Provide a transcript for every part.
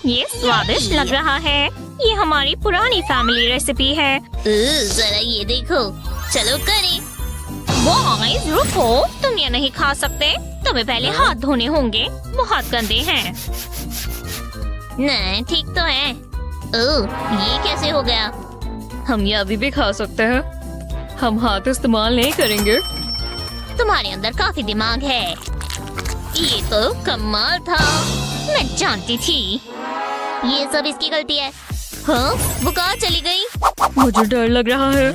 ये स्वादिष्ट लग रहा है। ये हमारी पुरानी फैमिली रेसिपी है। जरा ये देखो, चलो करें। बॉयज रुको, तुम ये नहीं खा सकते। तुम्हें पहले हाथ धोने होंगे, बहुत गंदे हैं। नहीं, ठीक तो है। ओह, ये कैसे हो गया? हम ये अभी भी खा सकते हैं। हम हाथ इस्तेमाल नहीं करेंगे। तुम्हारे अंदर काफी दिमाग है। ये तो कमाल था। मैं जानती थी। ये सब इसकी गलती है। हाँ, वो कहाँ चली गई? मुझे डर लग रहा है।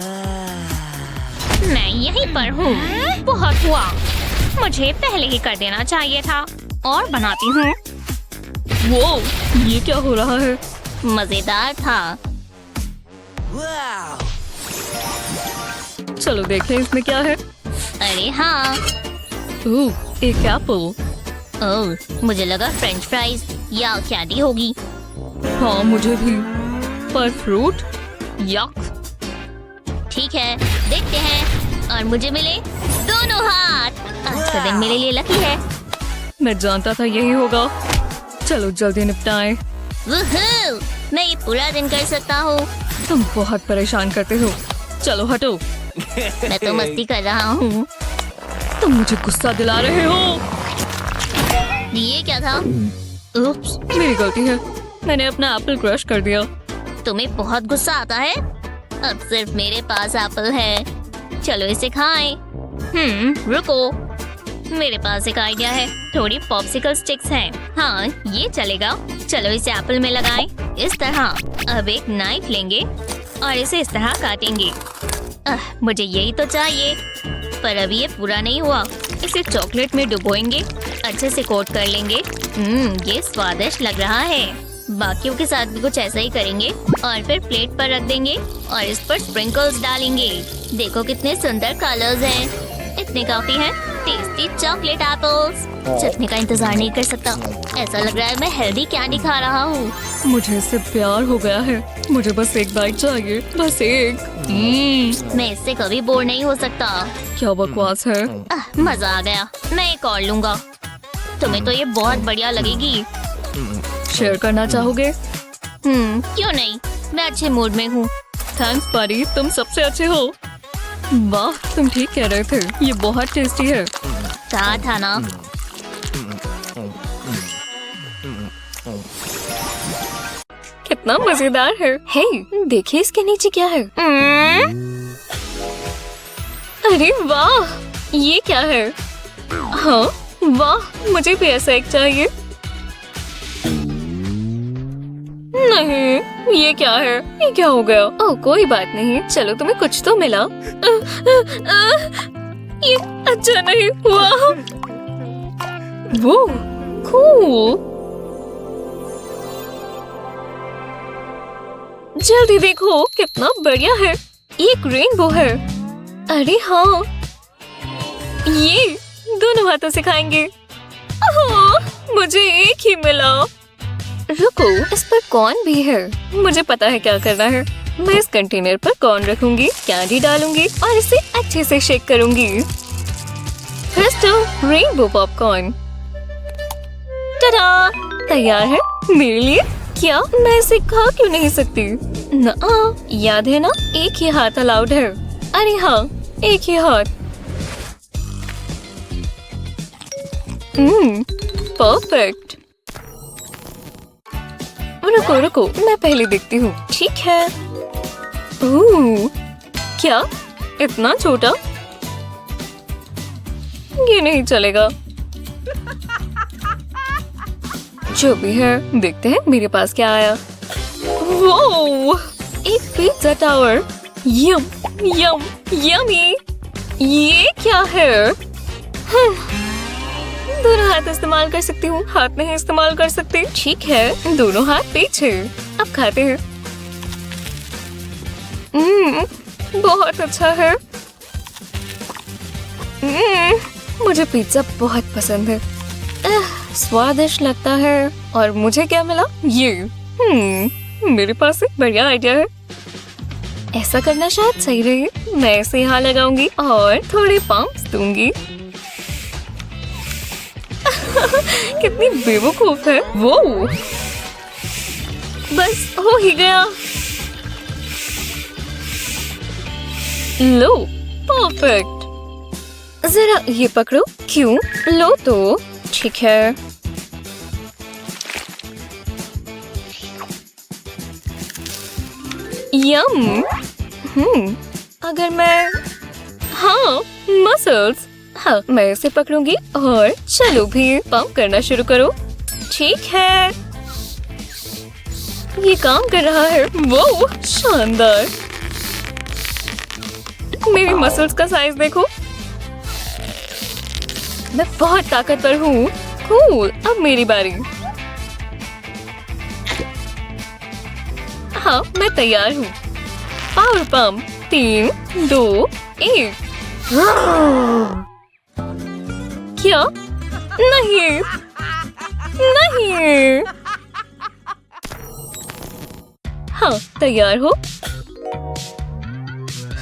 मैं यहीं पर हूँ। बहुत हुआ, मुझे पहले ही कर देना चाहिए था। और बनाती हूँ। वो ये क्या हो रहा है? मजेदार था। चलो देखें इसमें क्या है। अरे हाँ। ओह, एक एप्पल। ओह, मुझे लगा फ्रेंच फ्राइज या कैंडी होगी। हाँ मुझे भी, पर फ्रूट यक। ठीक है, देखते हैं। और मुझे मिले दोनों हाथ। आज का दिन मेरे लिए लकी है। मैं जानता था यही होगा। चलो जल्दी निपटाएं। वूहू! मैं ये पूरा दिन कर सकता हूँ। तुम बहुत परेशान करते हो। चलो हटो। मैं तो मस्ती कर रहा हूँ। तुम मुझे गुस्सा दिला रहे हो। ये क्या था? उप्स, मेरी गलती है। मैंने अपना एप्पल क्रश कर दिया। तुम्हें बहुत गुस्सा आता है? अब सिर्फ मेरे पास एप्पल है। चलो इसे खाएं। रुको, मेरे पास एक आइडिया है। थोड़ी पॉप्सिकल स्टिक्स हैं। हाँ, ये चलेगा। चलो इसे एप्पल में लगाएं। इस तरह। अब एक नाइफ लेंगे और इसे इस तरह काटेंगे। मुझे यही तो चाहिए। पर अभी ये पूरा नहीं हुआ। इसे चॉकलेट में डुबोएंगे, अच्छे से कोट कर लेंगे। ये स्वादिष्ट लग रहा है। बाकियों के साथ भी कुछ ऐसा ही करेंगे और फिर प्लेट पर रख देंगे और इस पर स्प्रिंकल्स डालेंगे। देखो कितने सुंदर कलर्स हैं। इतने काफी हैं। Tasty chocolate apples. चटनी का इंतजार नहीं कर सकता। ऐसा लग रहा है मैं हेल्दी कैंडी खा रहा हूँ। मुझे इससे प्यार हो गया है। मुझे बस एक बाइट चाहिए, बस एक। मैं इससे कभी बोर नहीं हो सकता। क्या बकवास है। मजा आ गया। मैं एक और लूंगा। तुम्हें तो ये बहुत बढ़िया लगेगी। शेयर करना चाहोगे? क्यों नहीं, मैं अच्छे मूड में हूँ। थैंक्स पारी, तुम सबसे अच्छे हो। वाह, तुम ठीक कह रहे थे। ये बहुत टेस्टी है। कहा था ना। कितना मजेदार है। हे, देखिए इसके नीचे क्या है। अरे वाह, ये क्या है? हाँ वाह, मुझे भी ऐसा एक चाहिए। नहीं, ये क्या है? ये क्या हो गया? ओह कोई बात नहीं, चलो तुम्हें कुछ तो मिला। ये अच्छा नहीं हुआ। वो कूल। जल्दी देखो कितना बढ़िया है। एक रेनबो है। अरे हाँ, ये दोनों हाथों से खाएंगे। मुझे एक ही मिला। रुको, इस पर कॉर्न भी है। मुझे पता है क्या करना है। मैं इस कंटेनर पर कॉर्न रखूंगी, कैंडी डालूंगी और इसे अच्छे से शेक करूंगी। Presto, rainbow popcorn. टाडा, तैयार है मेरे लिए। क्या मैं इसे खा क्यों नहीं सकती? ना, याद है ना, एक ही हाथ अलाउड है। अरे हाँ, एक ही हाथ। परफेक्ट। रुको रुको, मैं पहले देखती हूँ। ठीक है। ओह, क्या इतना छोटा? ये नहीं चलेगा। जो भी है, देखते हैं मेरे पास क्या आया। वो एक पिज्जा टावर। यम यम यमी। ये क्या है? दोनों हाथ इस्तेमाल कर सकती हूँ, हाथ नहीं इस्तेमाल कर सकती। ठीक है, दोनों हाथ पीछे। अब खाते हैं। बहुत अच्छा है। मुझे पिज्जा बहुत पसंद है। स्वादिष्ट लगता है। और मुझे क्या मिला? ये मेरे पास एक बढ़िया आइडिया है। ऐसा करना शायद सही रहे। मैं इसे यहाँ लगाऊंगी और थोड़े पंप्स दूंगी। कितनी बेवकूफ है वो। बस हो ही गया। लो, परफेक्ट। जरा ये पकड़ो। क्यों? लो तो। ठीक है। यम। अगर मैं हाँ मसल्स। हाँ मैं इसे पकड़ूंगी और चलो भी पंप करना शुरू करो। ठीक है, ये काम कर रहा है। वो शानदार। मेरी मसल्स का साइज देखो। मैं बहुत ताकतवर हूँ। कूल। अब मेरी बारी। हाँ मैं तैयार हूँ। Power pump 3, 2, 1। क्या? नहीं नहीं। हाँ तैयार हो?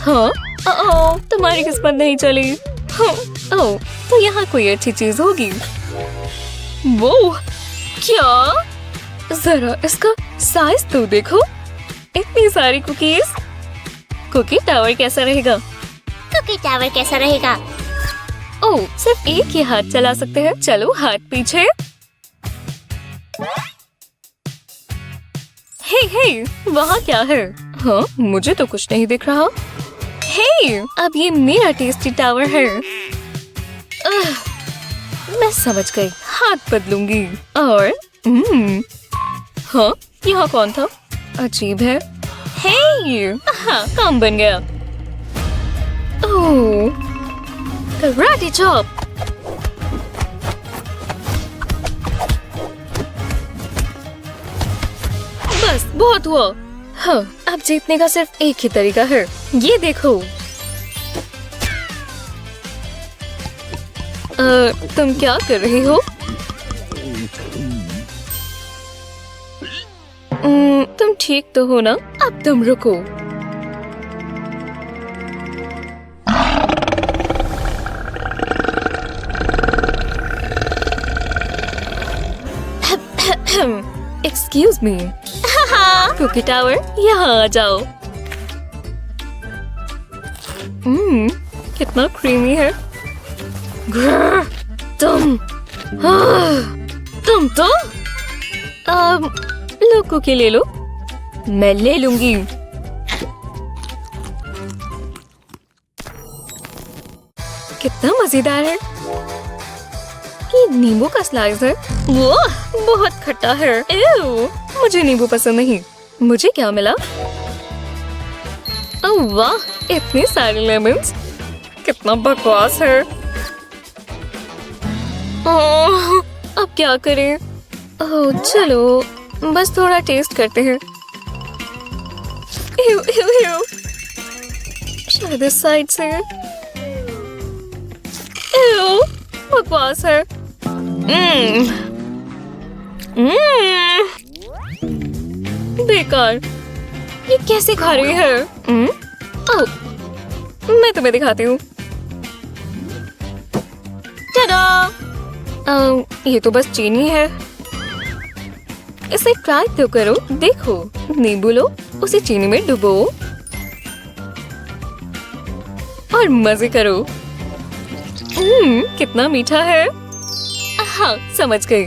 हाँ तुम्हारी किस्मत नहीं चली। हाँ तो यहाँ कोई अच्छी चीज होगी। वो क्या? जरा इसका साइज तो देखो। इतनी सारी कुकीज। कुकी टावर कैसा रहेगा? कुकी टावर कैसा रहेगा? ओह सिर्फ एक ही हाथ चला सकते हैं। चलो हाथ पीछे। हे वहाँ क्या है? हाँ मुझे तो कुछ नहीं दिख रहा। हे अब ये मेरा टेस्टी टावर है। मैं समझ गई। हाथ बदलूंगी और हाँ यहाँ कौन था? अजीब है। हे हाँ काम बन गया। ओह कराटे चॉप। बस बहुत हुआ। हाँ अब जीतने का सिर्फ एक ही तरीका है। ये देखो। तुम क्या कर रही हो? तुम ठीक तो हो ना? अब तुम रुको। Excuse me. कुकी टावर यहाँ आ जाओ। कितना क्रीमी है। तुम तो लो कुकी ले लो। मैं ले लूंगी। कितना मजेदार है। ये नींबू का स्लाइस है। वो बहुत खट्टा है। एव, मुझे नींबू पसंद नहीं। मुझे क्या मिला? ओह वाह इतने सारे लेमन्स। कितना बकवास है। ओह, अब क्या करें? ओह चलो बस थोड़ा टेस्ट करते हैं। एव, एव, एव। शायद इस साइड से। एव, बकवास है। बेकार। ये कैसे खा रही है? ओह, मैं तुम्हें दिखाती हूँ। ये तो बस चीनी है। इसे ट्राई तो करो। देखो नींबू लो, उसे चीनी में डुबो और मजे करो। कितना मीठा है। हाँ समझ गई।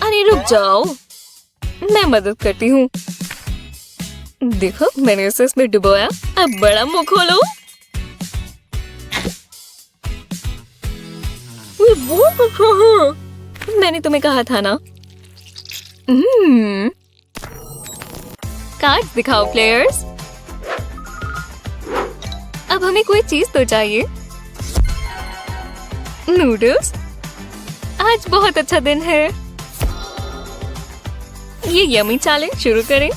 अरे रुक जाओ, मैं मदद करती हूँ। देखो मैंने उसे इसमें डुबोया। अब बड़ा मुंह खोलो। ये बहुत अच्छा है। मैंने तुम्हें कहा था ना। कार्ड्स दिखाओ प्लेयर्स। अब हमें कोई चीज तो चाहिए। नूडल्स। आज बहुत अच्छा दिन है। ये यमी चैलेंज शुरू करें।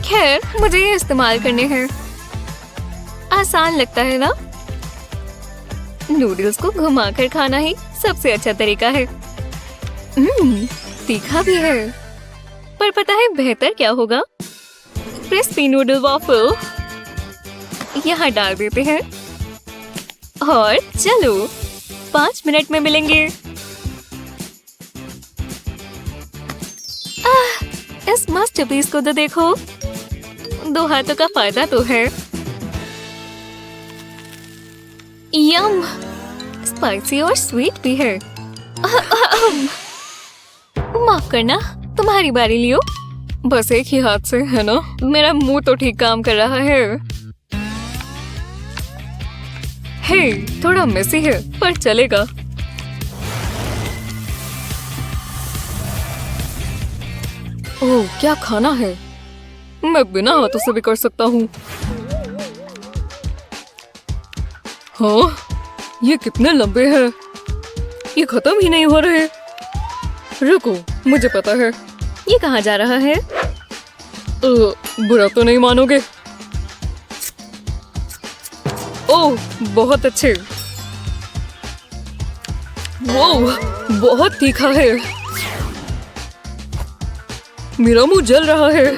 खैर मुझे ये इस्तेमाल करने हैं। आसान लगता है ना? नूडल्स को घुमाकर खाना ही सबसे अच्छा तरीका है। तीखा भी है। पर पता है बेहतर क्या होगा? क्रिस्पी नूडल वॉफल यहाँ डाल देते हैं और चलो 5 मिनट में मिलेंगे। इस मास्टरपीस को तो देखो, 2 हाथों का फायदा तो है। यम, स्पाइसी और स्वीट भी है। माफ करना, तुम्हारी बारी लियो। बस एक ही हाथ से, है ना? मेरा मुंह तो ठीक काम कर रहा है। हे, थोड़ा मेसी है पर चलेगा। ओह, क्या खाना है। मैं बिना हाथों से भी कर सकता हूँ। हाँ, ये कितने लंबे हैं। ये खत्म ही नहीं हो रहे। रुको, मुझे पता है। ये कहाँ जा रहा है? बुरा तो नहीं मानोगे। ओह, बहुत अच्छे। वो बहुत तीखा है। मेरा मुंह जल रहा है।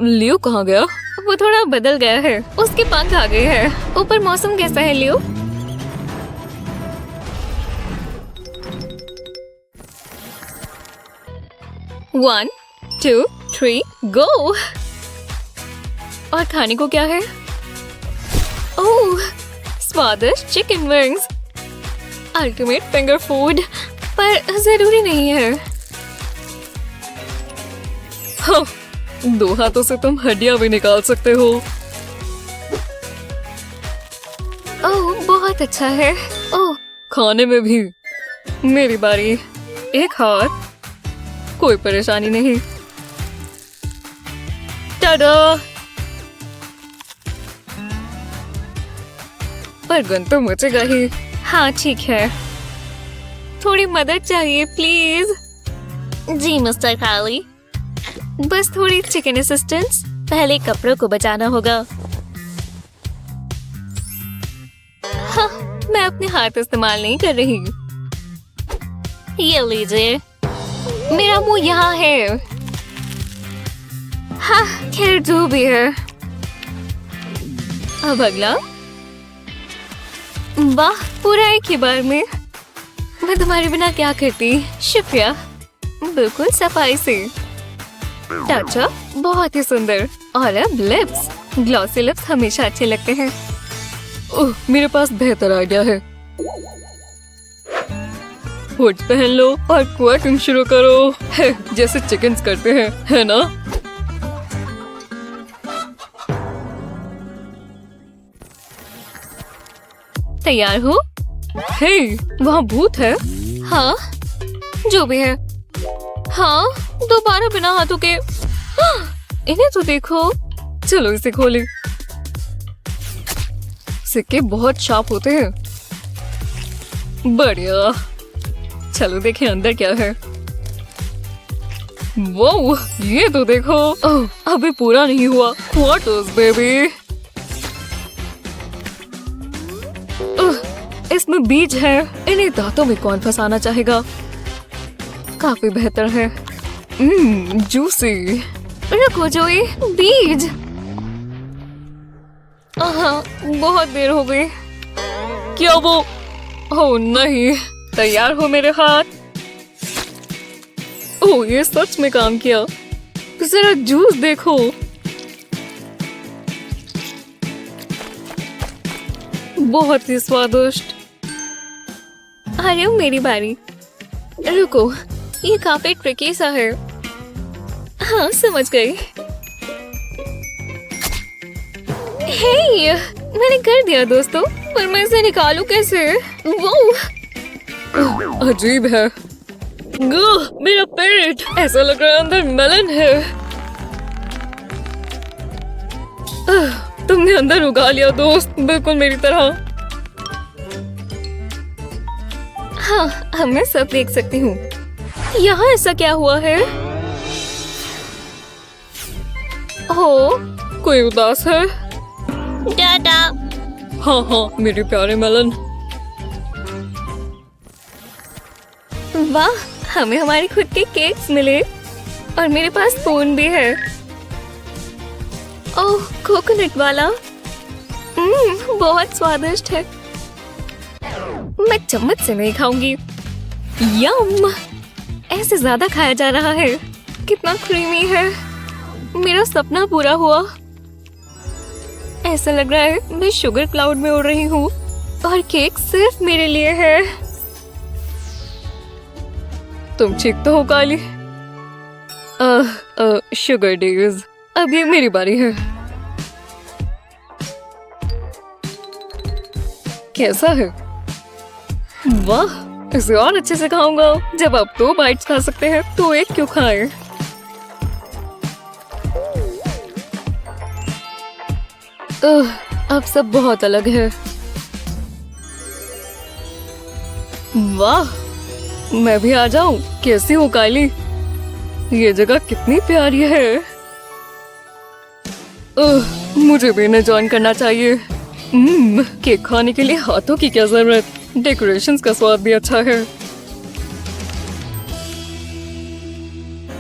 लियो कहाँ गया? वो थोड़ा बदल गया है। उसके पंख आ गए हैं। ऊपर मौसम कैसा है लियो? One, 2, 3, go! और खाने को क्या है? ओह, स्वादिष्ट chicken wings. Ultimate finger food, पर जरूरी नहीं है। हाँ, 2 हाथों से तुम हड्डियां भी निकाल सकते हो। ओह, बहुत अच्छा है। ओह, खाने में भी। मेरी बारी। एक हाथ, कोई परेशानी नहीं। टाडा! पर गन तो मचेगा ही। हाँ, ठीक है। थोड़ी मदद चाहिए प्लीज। जी मिस्टर काली। बस थोड़ी चिकन असिस्टेंस। पहले कपड़ों को बचाना होगा। हाँ, मैं अपने हाथ इस्तेमाल नहीं कर रही। ये लीजिए। मेरा मुंह यहाँ है। हाँ, खैर जो भी है। अब अगला। वाह, पूरा एक ही बार में। मैं तुम्हारे बिना क्या करती। शुक्रिया। बिल्कुल सफाई से। टाचा, बहुत ही सुंदर। और अब लिप्स। ग्लॉसी लिप्स हमेशा अच्छे लगते हैं। ओह, मेरे पास बेहतर आइडिया है। हुड पहन लो और क्वर्किंग शुरू करो। है, जैसे चिकन्स करते हैं, है ना? तैयार हो? हे, वहाँ भूत है। हाँ, जो भी है। हाँ, दोबारा बिना हाथों के। इन्हें तो देखो। चलो इसे खोलें। सिक्के बहुत शार्प होते हैं। बढ़िया। चलो देखें अंदर क्या है। वो ये तो देखो। ओह, अभी पूरा नहीं हुआ। What is baby? इसमें बीज है। इन्हें दांतों में कौन फंसाना चाहेगा? काफी बेहतर है। जूसी। रखो जोई, बीज। बहुत देर हो गई। क्या वो? ओह नहीं। तैयार हो मेरे हाथ? ओह, ये सच में काम किया। जरा जूस देखो। बहुत ही स्वादिष्ट। अरे मेरी बारी। रुको, ये काफी ट्रिकी सा है। हाँ, समझ गई। हे, मैंने कर दिया दोस्तों, पर मैं इसे निकालूं कैसे? वो अजीब है। मेरा पेट, ऐसा लग रहा है अंदर मेलन है। तुमने अंदर उगा लिया दोस्त, बिल्कुल मेरी तरह। हाँ, अब मैं सब देख सकती हूँ। यहाँ ऐसा क्या हुआ है? हो, कोई उदास है? टाटा। हाँ हाँ, मेरे प्यारे मेलन। वाह, हमें हमारे खुद के केक्स मिले और मेरे पास स्पून भी है। ओह, कोकोनट वाला। बहुत स्वादिष्ट है। मैं चम्मच से नहीं खाऊंगी। यम, ऐसे ज्यादा खाया जा रहा है। कितना क्रीमी है। मेरा सपना पूरा हुआ। ऐसा लग रहा है मैं शुगर क्लाउड में उड़ रही हूँ और केक सिर्फ मेरे लिए है। तुम ठीक तो हो काली? शुगर डेज, अब ये मेरी बारी है। कैसा है? वाह, इसे और अच्छे से खाऊंगा। जब आप 2 बाइट्स खा सकते हैं तो एक क्यों खाएं? अब सब बहुत अलग है। वाह, मैं भी आ जाऊं। कैसी हो काली? ये जगह कितनी प्यारी है। मुझे भी इन्हें ज्वाइन करना चाहिए। केक खाने के लिए हाथों की क्या जरूरत, डेकोरेशंस का स्वाद भी अच्छा है।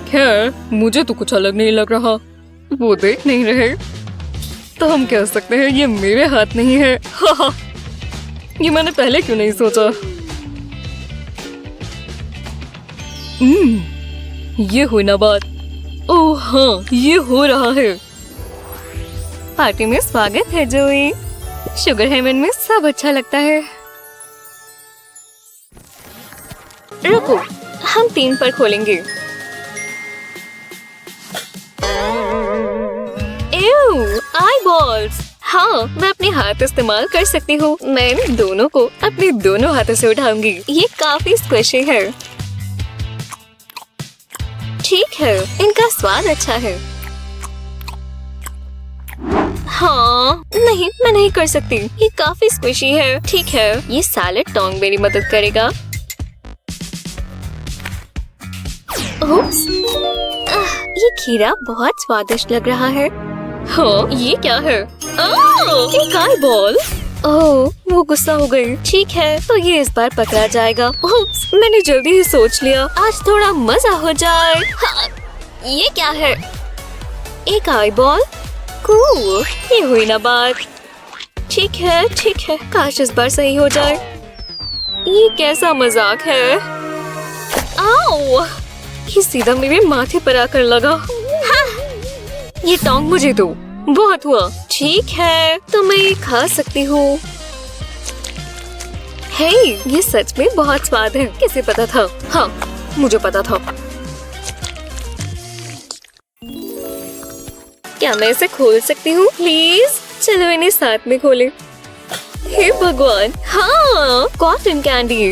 खैर, मुझे तो कुछ अलग नहीं लग रहा। वो देख नहीं रहे तो हम कह सकते हैं ये मेरे हाथ नहीं है। हाँ, ये मैंने पहले क्यों नहीं सोचा। ये हुई ना बात। ओह हाँ, ये हो रहा है। पार्टी में स्वागत है जोई। शुगर हेवन में सब अच्छा लगता है। रुको, हम 3 पर खोलेंगे। आई बॉल्स। हाँ, मैं अपने हाथ इस्तेमाल कर सकती हूँ। मैं इन दोनों को अपने दोनों हाथों से उठाऊंगी। ये काफी स्क्विशी है। ठीक है, इनका स्वाद अच्छा है। हाँ, नहीं, मैं नहीं कर सकती। ये काफी स्क्विशी है। ठीक है, ये सैलेड टोंग मेरी मदद करेगा। उप्स, ये खीरा बहुत स्वादिष्ट लग रहा है। हाँ, ये क्या है? एक आई बॉल। ओह, वो गुस्सा हो गई। ठीक है, तो ये इस बार पकड़ा जाएगा। उप्स, मैंने जल्दी ही सोच लिया। आज थोड़ा मजा हो जाए। हाँ, ये क्या है? एक आई बॉल। कूल, ये हुई ना बात। ठीक है, ठीक है, काश इस बार सही हो जाए। ये कैसा मजाक है? आओ, ये सीधा मेरे माथे पर आकर लगा। हाँ, ये टोंग मुझे दो। बहुत हुआ। ठीक है, तो मैं ये खा सकती हूँ। हे, ये सच में बहुत स्वाद है। किसे पता था? हाँ, मुझे पता था। क्या मैं इसे खोल सकती हूँ प्लीज? चलो इन्हें साथ में खोलें। हे भगवान, हाँ, कॉटन कैंडी।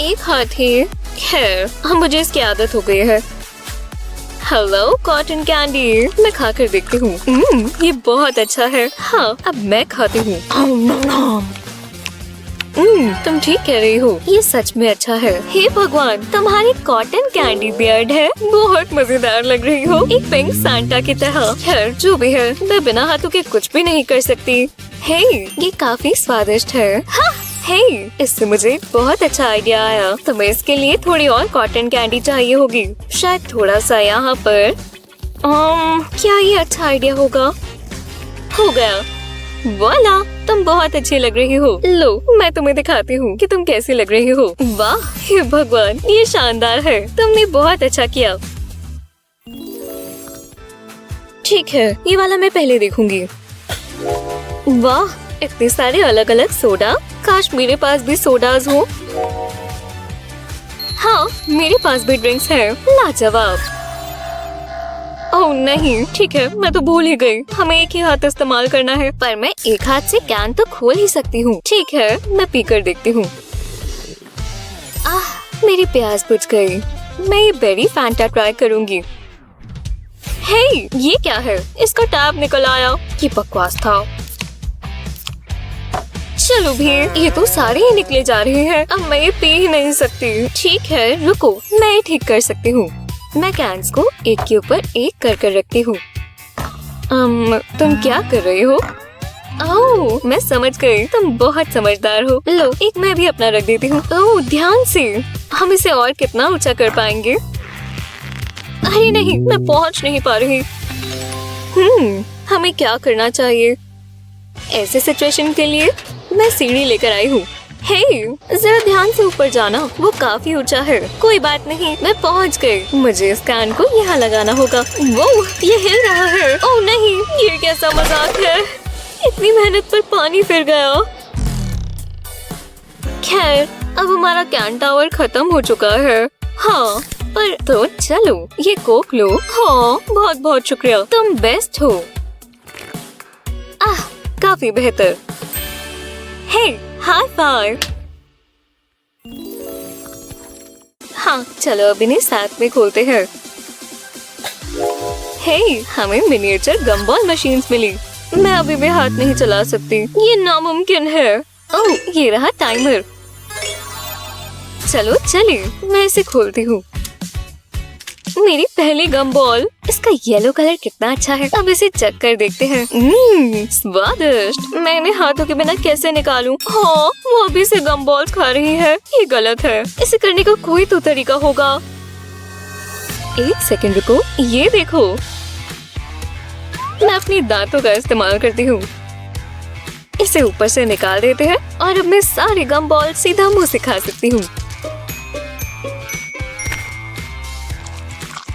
एक हाथी। खैर, मुझे इसकी आदत हो गई है। हेलो कॉटन कैंडी, मैं खाकर देखती हूँ। ये बहुत अच्छा है। हाँ, अब मैं खाती हूँ। तुम ठीक कह रही हो, ये सच में अच्छा है। हे भगवान, तुम्हारी कॉटन कैंडी बियर्ड है। बहुत मजेदार लग रही हो, एक पिंक सांता की तरह। खैर, जो भी है, मैं बिना हाथों के कुछ भी नहीं कर सकती। हे, ये काफी स्वादिष्ट है। हाँ, हे, इससे मुझे बहुत अच्छा आइडिया आया। तुम्हें इसके लिए थोड़ी और कॉटन कैंडी चाहिए होगी। शायद थोड़ा सा यहाँ पर। क्या ये अच्छा आइडिया होगा? हो गया। वाला, तुम बहुत अच्छी लग रही हो। लो, मैं तुम्हें दिखाती हूँ कि तुम कैसी लग रही हो। वाह, हे भगवान, ये शानदार है। तुमने बहुत अच्छा किया। ठीक है, ये वाला मैं पहले देखूंगी। वाह, इतने सारे अलग अलग सोडा। काश मेरे पास भी सोडाज हो। हाँ, मेरे पास भी ड्रिंक्स हैं। लाजवाब। ओह नहीं, ठीक है, मैं तो भूल ही गई। हमें एक ही हाथ इस्तेमाल करना है, पर मैं एक हाथ से कैन तो खोल ही सकती हूँ। ठीक है, मैं पीकर देखती हूँ। मेरी प्यास बुझ गई। मैं ये बेरी फैंटा ट्राई करूँगी। हे, ये क्या है? इसका टैब निकल आया। ये बकवास था। चलो भी, ये तो सारे ही निकले जा रहे हैं। अब मैं ये पी ही नहीं सकती। ठीक है, रुको, मैं ये ठीक कर सकती हूँ। मैं कैंस को एक के ऊपर एक कर रखती हूँ। तुम क्या कर रही हो? ओह, मैं समझ गई। तुम बहुत समझदार हो। लो, एक मैं भी अपना रख देती हूँ। ओह, ध्यान से। हम इसे और कितना ऊंचा कर पाएंगे? अरे नहीं, मैं पहुँच नहीं पा रही। हमें क्या करना चाहिए? ऐसे सिचुएशन के लिए मैं सीढ़ी लेकर आई हूँ। हे, जरा ध्यान से ऊपर जाना, वो काफी ऊंचा है। कोई बात नहीं, मैं पहुंच गई। मुझे इस कैन को यहाँ लगाना होगा। वो ये हिल रहा है। ओह नहीं, ये कैसा मजाक है। इतनी मेहनत पर पानी फिर गया। खैर, अब हमारा कैन टावर खत्म हो चुका है। हाँ, पर तो चलो ये कोक लो। हाँ, बहुत बहुत शुक्रिया, तुम बेस्ट हो। काफी बेहतर। हे, हाई फाइव। हाँ, चलो अब इन्हें साथ में खोलते हैं। हे, हमें मिनिएचर गम्बॉल मशीन्स मिली। मैं अभी भी हाथ नहीं चला सकती, ये नामुमकिन है। ओह, ये रहा टाइमर। चलो चलिए, मैं इसे खोलती हूँ। मेरी पहली गम बॉल। इसका येलो कलर कितना अच्छा है। अब इसे चेक कर देखते हैं। स्वादिष्ट। मैं इन्हें हाथों के बिना कैसे निकालूं? हाँ, वो अभी से गम बॉल्स खा रही है। ये गलत है। इसे करने का कोई तो तरीका होगा। एक सेकंड रुको, ये देखो। मैं अपनी दांतों का इस्तेमाल करती हूँ। इसे ऊपर से निकाल देते हैं और अब मैं सारी गम बॉल सीधा मुंह से खा सकती हूँ।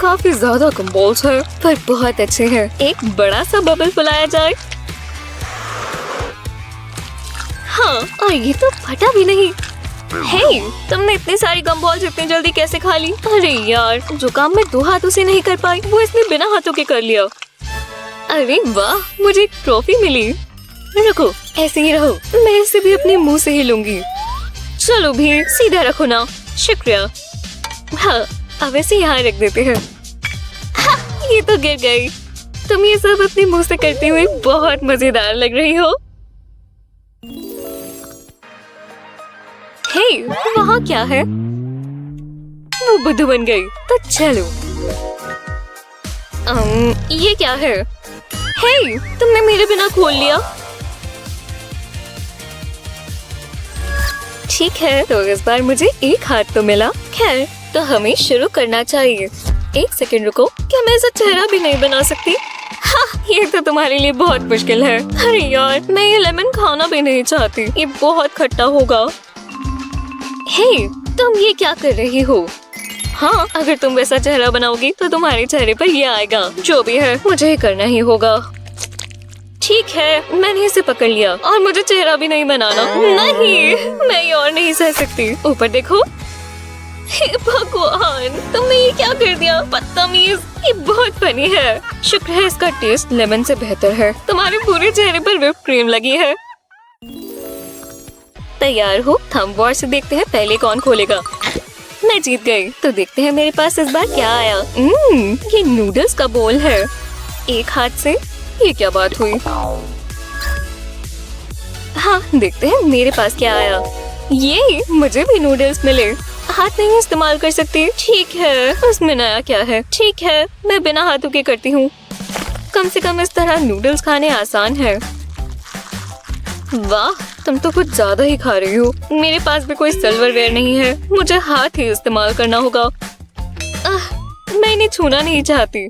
काफी ज्यादा गम बॉल्स है, पर बहुत अच्छे हैं। एक बड़ा सा बबल फुलाया जाए। हाँ, और ये तो फटा भी नहीं। हे, तुमने इतनी सारी गम बॉल्स इतनी जल्दी कैसे खा ली? अरे यार, जो काम मैं 2 हाथों से नहीं कर पाई, वो इसने बिना हाथों के कर लिया। अरे वाह, मुझे एक ट्रॉफी मिली। रुको, ऐसे ही रहो, मैं इसे भी अपने मुंह से ही लूंगी। चलो भी, सीधा रखो ना। शुक्रिया। हाँ, अब इसे यहाँ रख देते हैं। हाँ, ये तो गिर गई। तुम ये सब अपने मुंह से करते हुए बहुत मजेदार लग रही हो। हे, वहाँ क्या है? वो बुद्धू बन गई। तो चलो। ये क्या है? हे, तुमने मेरे बिना खोल लिया। ठीक है, तो इस बार मुझे एक हाथ तो मिला। खैर, तो हमें शुरू करना चाहिए। एक सेकंड रुको, क्या मैं ऐसा चेहरा भी नहीं बना सकती? हाँ, ये तो तुम्हारे लिए बहुत मुश्किल है। अरे यार, मैं ये लेमन खाना भी नहीं चाहती, ये बहुत खट्टा होगा। हे, तुम ये क्या कर रही हो? हाँ, अगर तुम वैसा चेहरा बनाओगी तो तुम्हारे चेहरे पर ये आएगा। जो भी है, मुझे ये करना ही होगा। ठीक है, मैंने इसे पकड़ लिया और मुझे चेहरा भी नहीं बनाना। नहीं, मैं ये और नहीं सह सकती। ऊपर देखो। हे भगवान, तुमने ये क्या कर दिया? बदतमीज। ये बहुत फनी है। शुक्र है इसका टेस्ट लेमन से बेहतर है। तुम्हारे पूरे चेहरे पर व्हिप क्रीम लगी है। तैयार हो? थंब वॉर से देखते हैं पहले कौन खोलेगा। मैं जीत गई। तो देखते हैं मेरे पास इस बार क्या आया। ये नूडल्स का बोल है। एक हाथ से। ये क्या बात हुई? हाँ, देखते हैं मेरे पास क्या आया। ये मुझे भी नूडल्स मिले। हाथ नहीं इस्तेमाल कर सकती। ठीक है, उसमें नया क्या है? ठीक है, मैं बिना हाथों के करती हूँ। कम से कम इस तरह नूडल्स खाने आसान है। वाह, तुम तो कुछ ज्यादा ही खा रही हो। मेरे पास भी कोई सिल्वरवेयर नहीं है, मुझे हाथ ही इस्तेमाल करना होगा। मैं इन्हें छूना नहीं चाहती।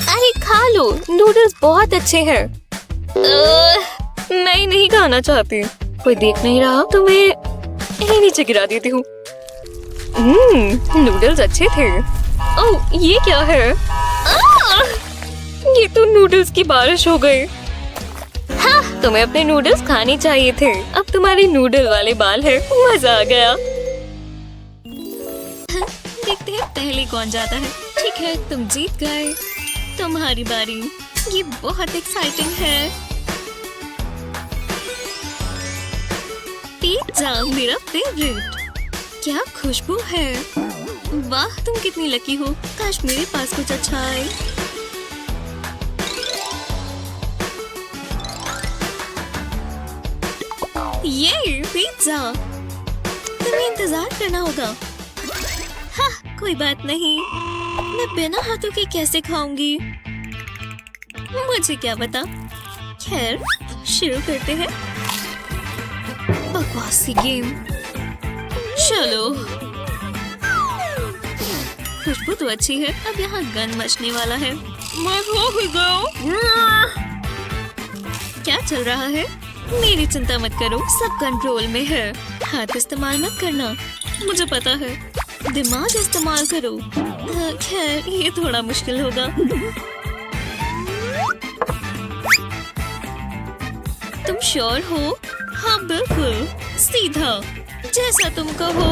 अरे खा लो, नूडल्स बहुत अच्छे हैं। मैं नहीं खाना चाहती। कोई देख नहीं रहा तो मैं इन्हें नीचे गिरा देती हूँ। नूडल्स अच्छे थे। ओह, ये क्या है? ये तो नूडल्स की बारिश हो गई। हाँ, तुम्हें अपने नूडल्स खाने चाहिए थे। अब तुम्हारे नूडल वाले बाल है। मजा आ गया। देखते हैं पहले कौन जाता है। ठीक है, तुम जीत गए। तुम्हारी बारी। ये बहुत एक्साइटिंग है। पिज़्ज़ा मेरा फेवरेट। क्या खुशबू है। वाह, तुम कितनी लकी हो। काश मेरे पास कुछ अच्छा आए। ये पिज़्ज़ा। तुम्हें इंतजार करना होगा। हाँ, कोई बात नहीं। मैं बिना हाथों के कैसे खाऊंगी? मुझे क्या पता। खैर, शुरू करते हैं। बकवासी गेम। चलो। खुशबू तो अच्छी है। अब यहाँ गन मचने वाला है। मैं हो ही गया। क्या चल रहा है? मेरी चिंता मत करो, सब कंट्रोल में है। हाथ इस्तेमाल मत करना, मुझे पता है। दिमाग इस्तेमाल करो। खैर ये थोड़ा मुश्किल होगा। तुम श्योर हो? हाँ बिल्कुल, सीधा जैसा तुम कहो।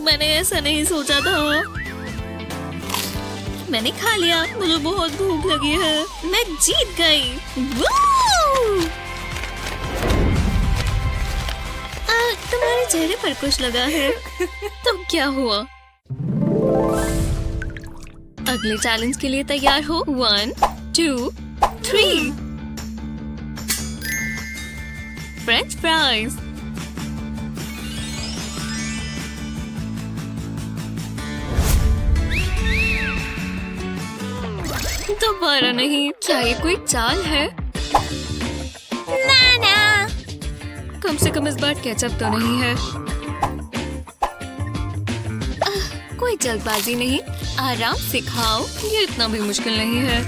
मैंने ऐसा नहीं सोचा था। मैंने खा लिया, मुझे बहुत भूख लगी है। मैं जीत गई। तुम्हारे चेहरे पर कुछ लगा है। तो क्या हुआ? अगले चैलेंज के लिए तैयार हो? 1, 2, 3। French fries. दोबारा नहीं। क्या ये कोई चाल है? नाना। कम से कम इस बार केचप तो नहीं है। कोई जल्दबाजी नहीं, आराम से खाओ, ये इतना भी मुश्किल नहीं है।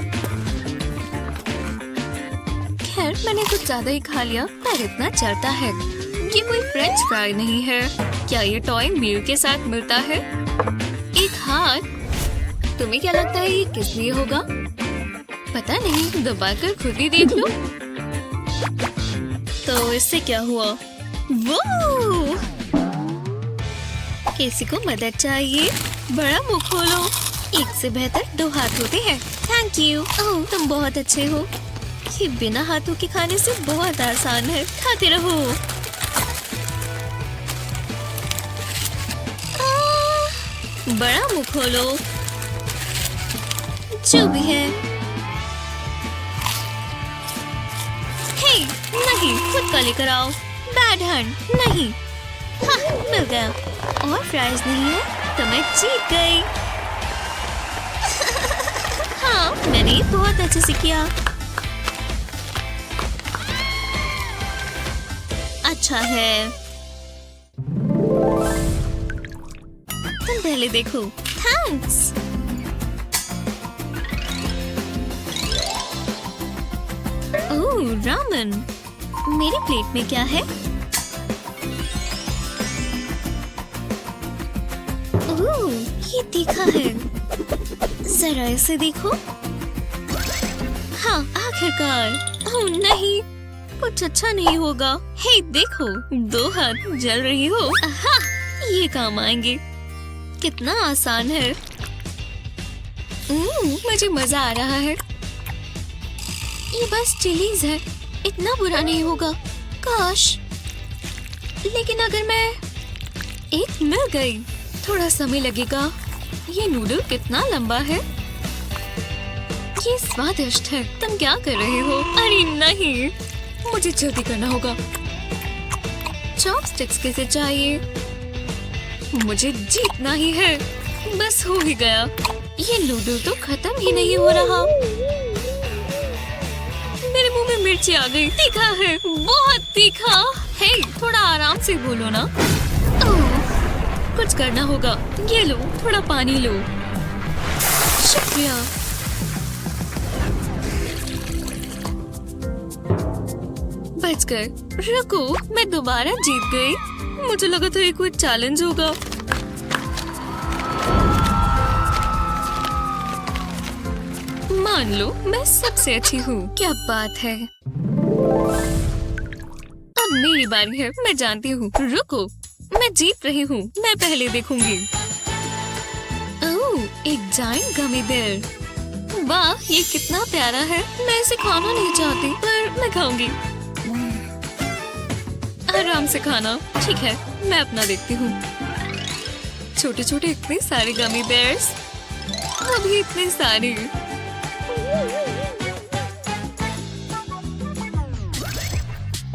खैर मैंने कुछ ज्यादा ही खा लिया, पर इतना चलता है। ये कोई फ्रेंच फ्राई नहीं है। क्या ये टॉय मील के साथ मिलता है? एक हाथ। तुम्हें क्या लगता है ये किस लिए होगा? पता नहीं, दबाकर खुद ही देख लो। तो इससे क्या हुआ? वो किसी को मदद चाहिए? बड़ा मुंह खोलो। एक से बेहतर 2 हाथ होते हैं। Thank you. ओह तुम बहुत अच्छे हो। ये बिना हाथों के खाने से बहुत आसान है। खाते रहो। बड़ा मुंह खोलो। जो भी है। हे, नहीं, खुद का लेकर आओ। Bad hand. नहीं। हाँ, मिल गया। और फ्राइज नहीं है तो मैं जीत गई। हाँ, मैंने बहुत अच्छे से किया। अच्छा है। तुम पहले देखो। थैंक्स। ओह रामन। मेरी प्लेट में क्या है? ओह ये तीखा है। जरा इसे देखो। हाँ आखिरकार। ओह नहीं, कुछ अच्छा नहीं होगा। हे देखो, 2 हाथ जल रही हो। आहा, ये काम आएंगे। कितना आसान है। मुझे मजा आ रहा है। ये बस चिलीज है, इतना बुरा नहीं होगा। काश, लेकिन अगर मैं एक मिल गई। थोड़ा समय लगेगा। ये नूडल कितना लंबा है। ये स्वादिष्ट है। तुम क्या कर रहे हो? अरे नहीं, मुझे जल्दी करना होगा। चॉपस्टिक्स कैसे चाहिए? मुझे जीतना ही है। बस हो ही गया। ये नूडल तो खत्म ही नहीं हो रहा। मेरे मुंह में मिर्ची आ गई। तीखा है, बहुत तीखा। हे, थोड़ा आराम से बोलो ना। ओह, कुछ करना होगा। ये लो, थोड़ा पानी लो। शुक्रिया। बच गए। रुको, मैं दोबारा जीत गई। मुझे लगा था ये कोई चैलेंज होगा। मान लो मैं सबसे अच्छी हूँ। क्या बात है। अब मेरी बारी है। मैं जानती हूँ। रुको, मैं जीत रही हूँ। मैं पहले देखूंगी। ओह, एक जायंट गमी बेयर। वाह, ये कितना प्यारा है। मैं इसे खाना नहीं चाहती, पर मैं खाऊंगी। आराम से खाना। ठीक है, मैं अपना देखती हूँ। छोटे छोटे इतने सारे गमी बेयर्स। अभी इतने सारे।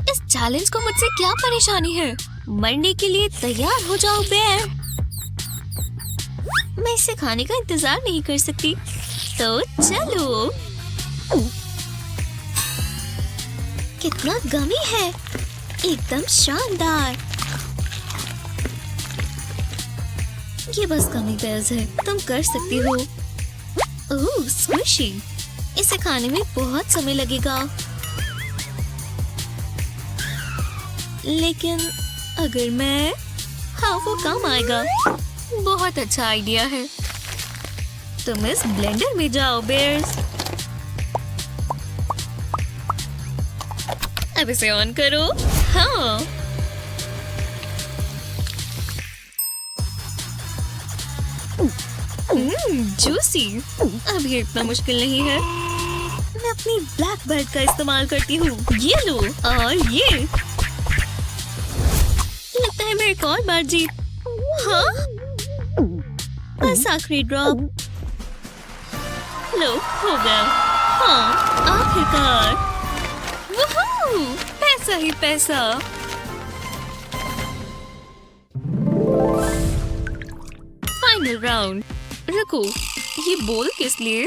इस चैलेंज को मुझसे क्या परेशानी है? मरने के लिए तैयार हो जाओ बेयर। मैं इसे खाने का इंतजार नहीं कर सकती। तो चलो। कितना गमी है, एकदम शानदार। ये बस कमी बेल्स है, तुम कर सकती हो। ओह स्क्विशी, इसे खाने में बहुत समय लगेगा। लेकिन अगर मैं, हाँ वो काम आएगा। बहुत अच्छा आइडिया है। तुम इस ब्लेंडर में जाओ बेयर्स। अब इसे ऑन करो। हाँ जूसी। अब ये इतना मुश्किल नहीं है। मैं अपनी ब्लैक बेल्ट का इस्तेमाल करती हूँ। ये लो और ये। लगता है मैं एक और बार जीत। हाँ बस आखिरी ड्रॉप। लो हो गया। हाँ आखिरकार। वूहू, पैसा ही पैसा। Final round. रुको, ये बोल किस लिए?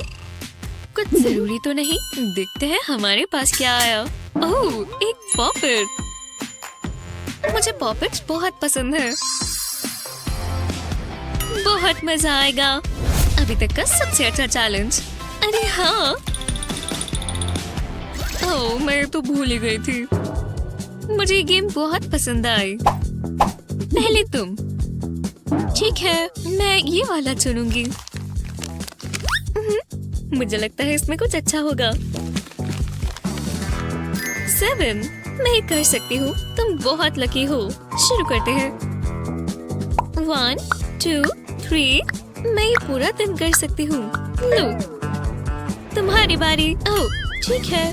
कुछ जरूरी तो नहीं। देखते हैं हमारे पास क्या आया। ओह एक पॉपेट। मुझे पॉपेट्स बहुत पसंद है। बहुत मजा आएगा। अभी तक का सबसे अच्छा चैलेंज। अरे हाँ, ओह मैं तो भूल ही गई थी। मुझे ये गेम बहुत पसंद आई। पहले तुम। ठीक है, मैं ये वाला चुनूंगी। मुझे लगता है इसमें कुछ अच्छा होगा। 7, मैं कर सकती हूँ। तुम बहुत लकी हो। शुरू करते हैं। 1, 2, 3। मैं ये पूरा दिन कर सकती हूँ। लो तुम्हारी बारी। ओह ठीक है।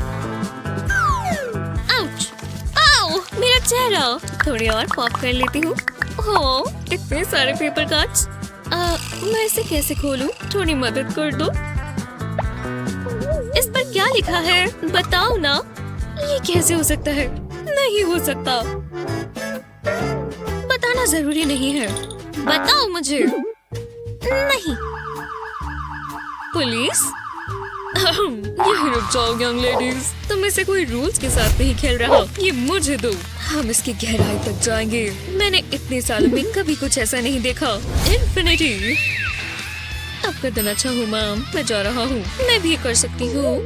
आउच, आओ मेरा चेहरा। थोड़ी और पॉप कर लेती हूँ। ओह इतने सारे पेपर कट्स। मैं इसे कैसे खोलूं? थोड़ी मदद कर दो। इस पर क्या लिखा है बताओ ना। ये कैसे हो सकता है? नहीं हो सकता। बताना जरूरी नहीं है। बताओ मुझे। नहीं। पुलिस? यही रुक जाओ यंग लेडीज। तुम इसे कोई रूल्स के साथ नहीं खेल रहा। ये मुझे दो। हम इसकी गहराई तक जाएंगे। मैंने इतने सालों में कभी कुछ ऐसा नहीं देखा। इन्फिनिटी। आपका दिन अच्छा हो मैम। मैं जा रहा हूँ। मैं भी कर सकती हूँ।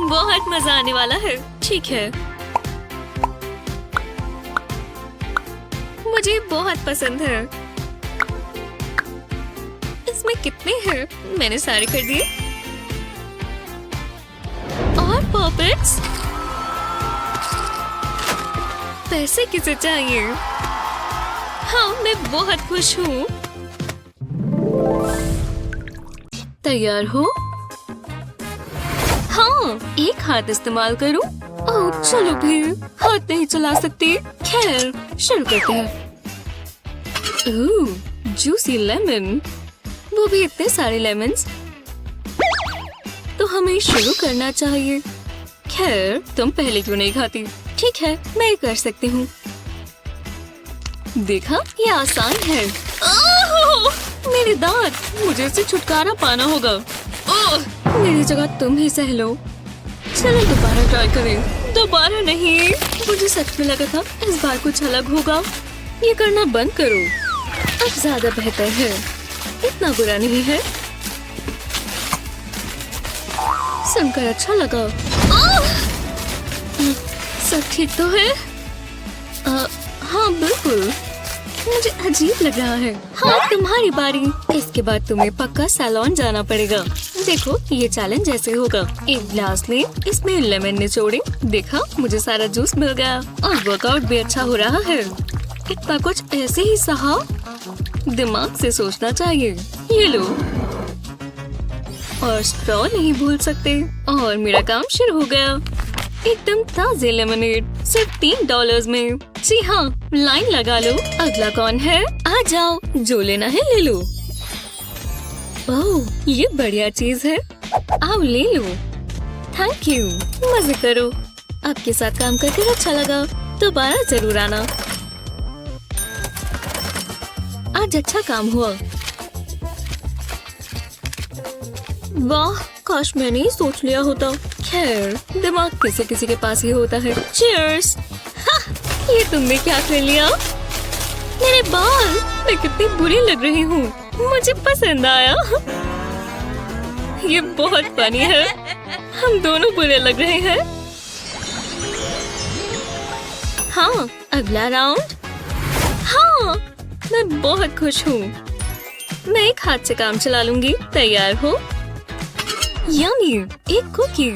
बहुत मजा आने वाला है। ठीक है, मुझे बहुत पसंद है। इसमें कितने हैं? मैंने सारे कर दिए। और पॉपेट्स। पैसे किसे चाहिए? हाँ मैं बहुत खुश हूँ। तैयार हो? हाँ एक हाथ इस्तेमाल करूं? ओह चलो फिर। हाथ नहीं चला सकती। खैर शुरू करते हैं। ओह जूसी लेमन। वो भी इतने सारे लेमन्स। तो हमें शुरू करना चाहिए। खैर तुम पहले क्यों नहीं खाती? ठीक है मैं कर सकती हूँ। देखा ये आसान है। मेरे दांत। मुझे इससे छुटकारा पाना होगा। मेरी जगह तुम ही सह लो। चलो दोबारा ट्राई करें। दोबारा नहीं। मुझे सच में लगा था इस बार कुछ अलग होगा। ये करना बंद करो। अब ज्यादा बेहतर है। इतना बुरा नहीं है। सुनकर अच्छा लगा। सब ठीक तो है? हाँ बिल्कुल। मुझे अजीब लग रहा है। हाँ तुम्हारी बारी। इसके बाद तुम्हें पक्का सैलून जाना पड़ेगा। देखो ये चैलेंज ऐसे होगा। एक ग्लास में इसमें लेमन निचोड़े। देखा मुझे सारा जूस मिल गया और वर्कआउट भी अच्छा हो रहा है। इतना कुछ ऐसे ही सहा। दिमाग से सोचना चाहिए। ये लो। और स्ट्रॉ नहीं भूल सकते। और मेरा काम शुरू हो गया। एकदम ताजे लेमनेड सिर्फ $3 में। जी हाँ लाइन लगा लो। अगला कौन है? आ जाओ, जो लेना है ले लो। ओह ये बढ़िया चीज है। आओ ले लो। Thank you. मजे करो। आपके साथ काम करके अच्छा लगा। दोबारा जरूर आना। आज अच्छा काम हुआ। वाह काश मैंने ही सोच लिया होता। खैर दिमाग किसी किसी के पास ही होता है। चीयर्स। ये तुमने क्या कर लिया? मेरे बाल, मैं कितनी बुरी लग रही हूँ। मुझे पसंद आया। ये बहुत फनी है। हम दोनों बुरे लग रहे हैं। हाँ, अगला राउंड। हाँ, मैं बहुत खुश हूँ। मैं एक हाथ से काम चला लूंगी। तैयार हो? यम्मी, एक कुकी।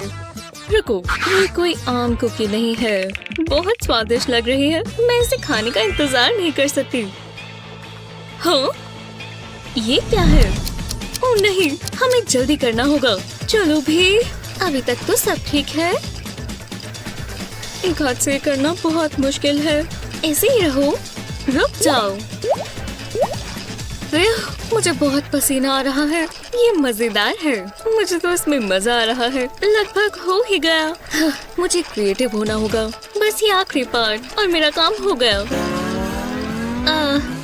रुको, ये कोई आम कुकी नहीं है। बहुत स्वादिष्ट लग रही है। मैं इसे खाने का इंतजार नहीं कर सकती। हाँ, ये क्या है? ओह नहीं, हमें जल्दी करना होगा। चलो भी, अभी तक तो सब ठीक है। एक हाथ से करना बहुत मुश्किल है। ऐसे ही रहो। रुक जाओ। मुझे बहुत पसीना आ रहा है। ये मजेदार है। मुझे तो इसमें मजा आ रहा है। लगभग हो ही गया। मुझे क्रिएटिव होना होगा। बस ये आखिरी पार्ट और मेरा काम हो गया।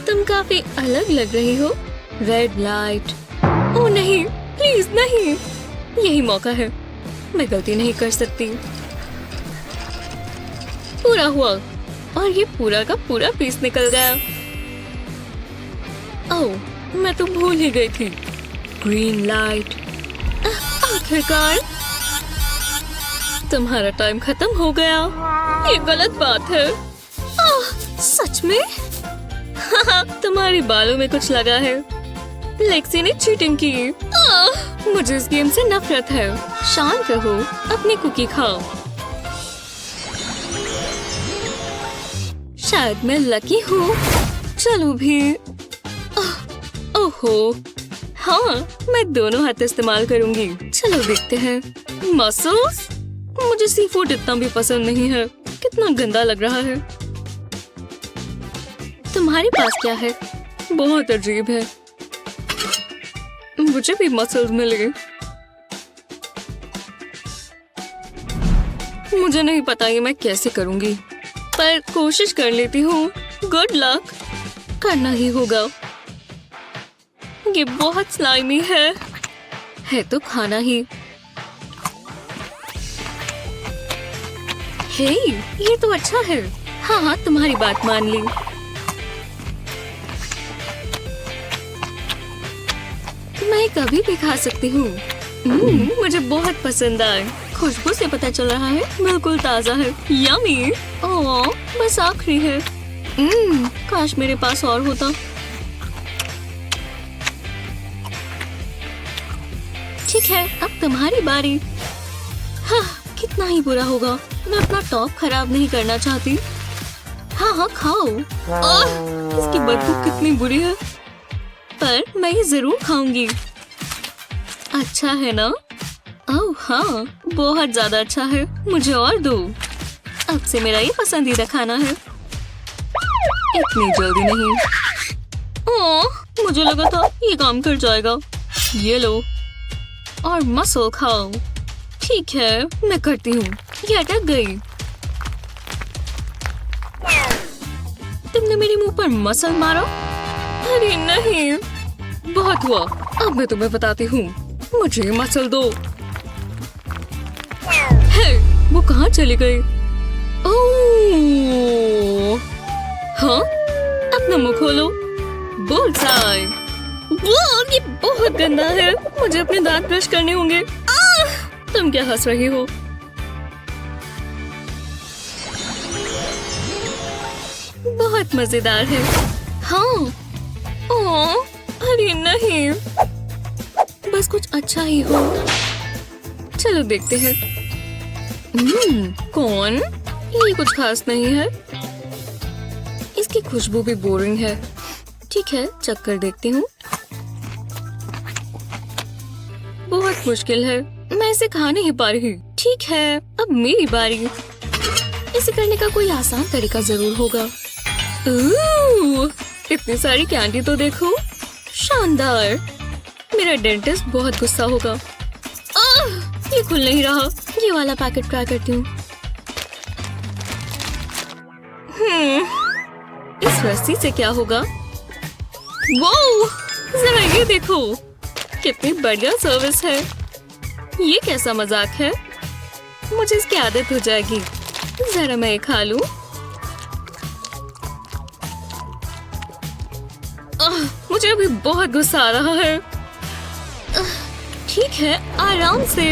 तुम काफी अलग लग रही हो। Red light. ओह नहीं, प्लीज नहीं। यही मौका है। मैं गलती नहीं कर सकती। पूरा हुआ और ये पूरा का पूरा पीस निकल गया। ओह, मैं तो भूल ही गई थी। Green light. आखिरकार तुम्हारा टाइम खत्म हो गया। ये गलत बात है। सच में? तुम्हारे बालों में कुछ लगा है। लेक्सी ने चीटिंग की। मुझे इस गेम से नफरत है। शांत रहो, अपनी कुकी खाओ। शायद मैं लकी हूँ। चलो भी। ओहो, हाँ, मैं दोनों हाथ इस्तेमाल करूंगी। चलो देखते हैं। मसल्स? मुझे सी फूड इतना भी पसंद नहीं है। कितना गंदा लग रहा है। तुम्हारे पास क्या है? बहुत अजीब है। मुझे भी मसल्स मिले। मुझे नहीं पता ये मैं कैसे करूंगी, पर कोशिश कर लेती हूँ। Good luck. करना ही होगा। ये बहुत स्लाइमी है तो खाना ही। हे, ये तो अच्छा है। हाँ, तुम्हारी बात मान ली। मैं कभी भी खा सकती हूँ। मुझे बहुत पसंद आए। खुशबू से पता चल रहा है बिल्कुल ताजा है। यम्मी। ओह, बस आखिरी है। काश मेरे पास और होता। ठीक है, अब तुम्हारी बारी। हाँ, कितना ही बुरा होगा। मैं अपना टॉप खराब नहीं करना चाहती। हाँ, खाओ। इसकी बदबू कितनी बुरी है, पर मैं ये जरूर खाऊंगी। अच्छा है ना? ओह हाँ, बहुत ज्यादा अच्छा है। मुझे और दो। अब से मेरा ये पसंदीदा खाना है। इतनी जल्दी नहीं। ओह, मुझे लगा था ये काम कर जाएगा। ये लो और मसल खाओ। ठीक है, मैं करती हूँ। ये अटक गई। तुमने मेरे मुंह पर मसल मारा। अरे नहीं, बहुत हुआ। अब मैं तुम्हें बताती हूँ। मुझे मसल दो। हे, वो कहाँ चली गई? ओह, हाँ, अपना मुंह खोलो। बुल्सआई। ये बहुत गंदा है। मुझे अपने दांत ब्रश करने होंगे। तुम क्या हंस रही हो? बहुत मजेदार है। हाँ। ओह, अरे नहीं, बस कुछ अच्छा ही हो। चलो देखते हैं। कौन? ये कुछ खास नहीं है। इसकी खुशबू भी बोरिंग है। ठीक है, चक्कर देखती हूँ। बहुत मुश्किल है। मैं इसे खा नहीं पा रही। ठीक है, अब मेरी बारी। इसे करने का कोई आसान तरीका जरूर होगा। इतनी सारी कैंडी तो देखो। शानदार। मेरा डेंटिस्ट बहुत गुस्सा होगा। ये खुल नहीं रहा। ये वाला पैकेट ट्राई करती हूँ। इस रस्सी से क्या होगा? वो, जरा ये देखो, कितनी बढ़िया सर्विस है। ये कैसा मजाक है? मुझे इसकी आदत हो जाएगी। जरा मैं खा लूं। मुझे अभी बहुत गुस्सा आ रहा है। ठीक है, आराम से।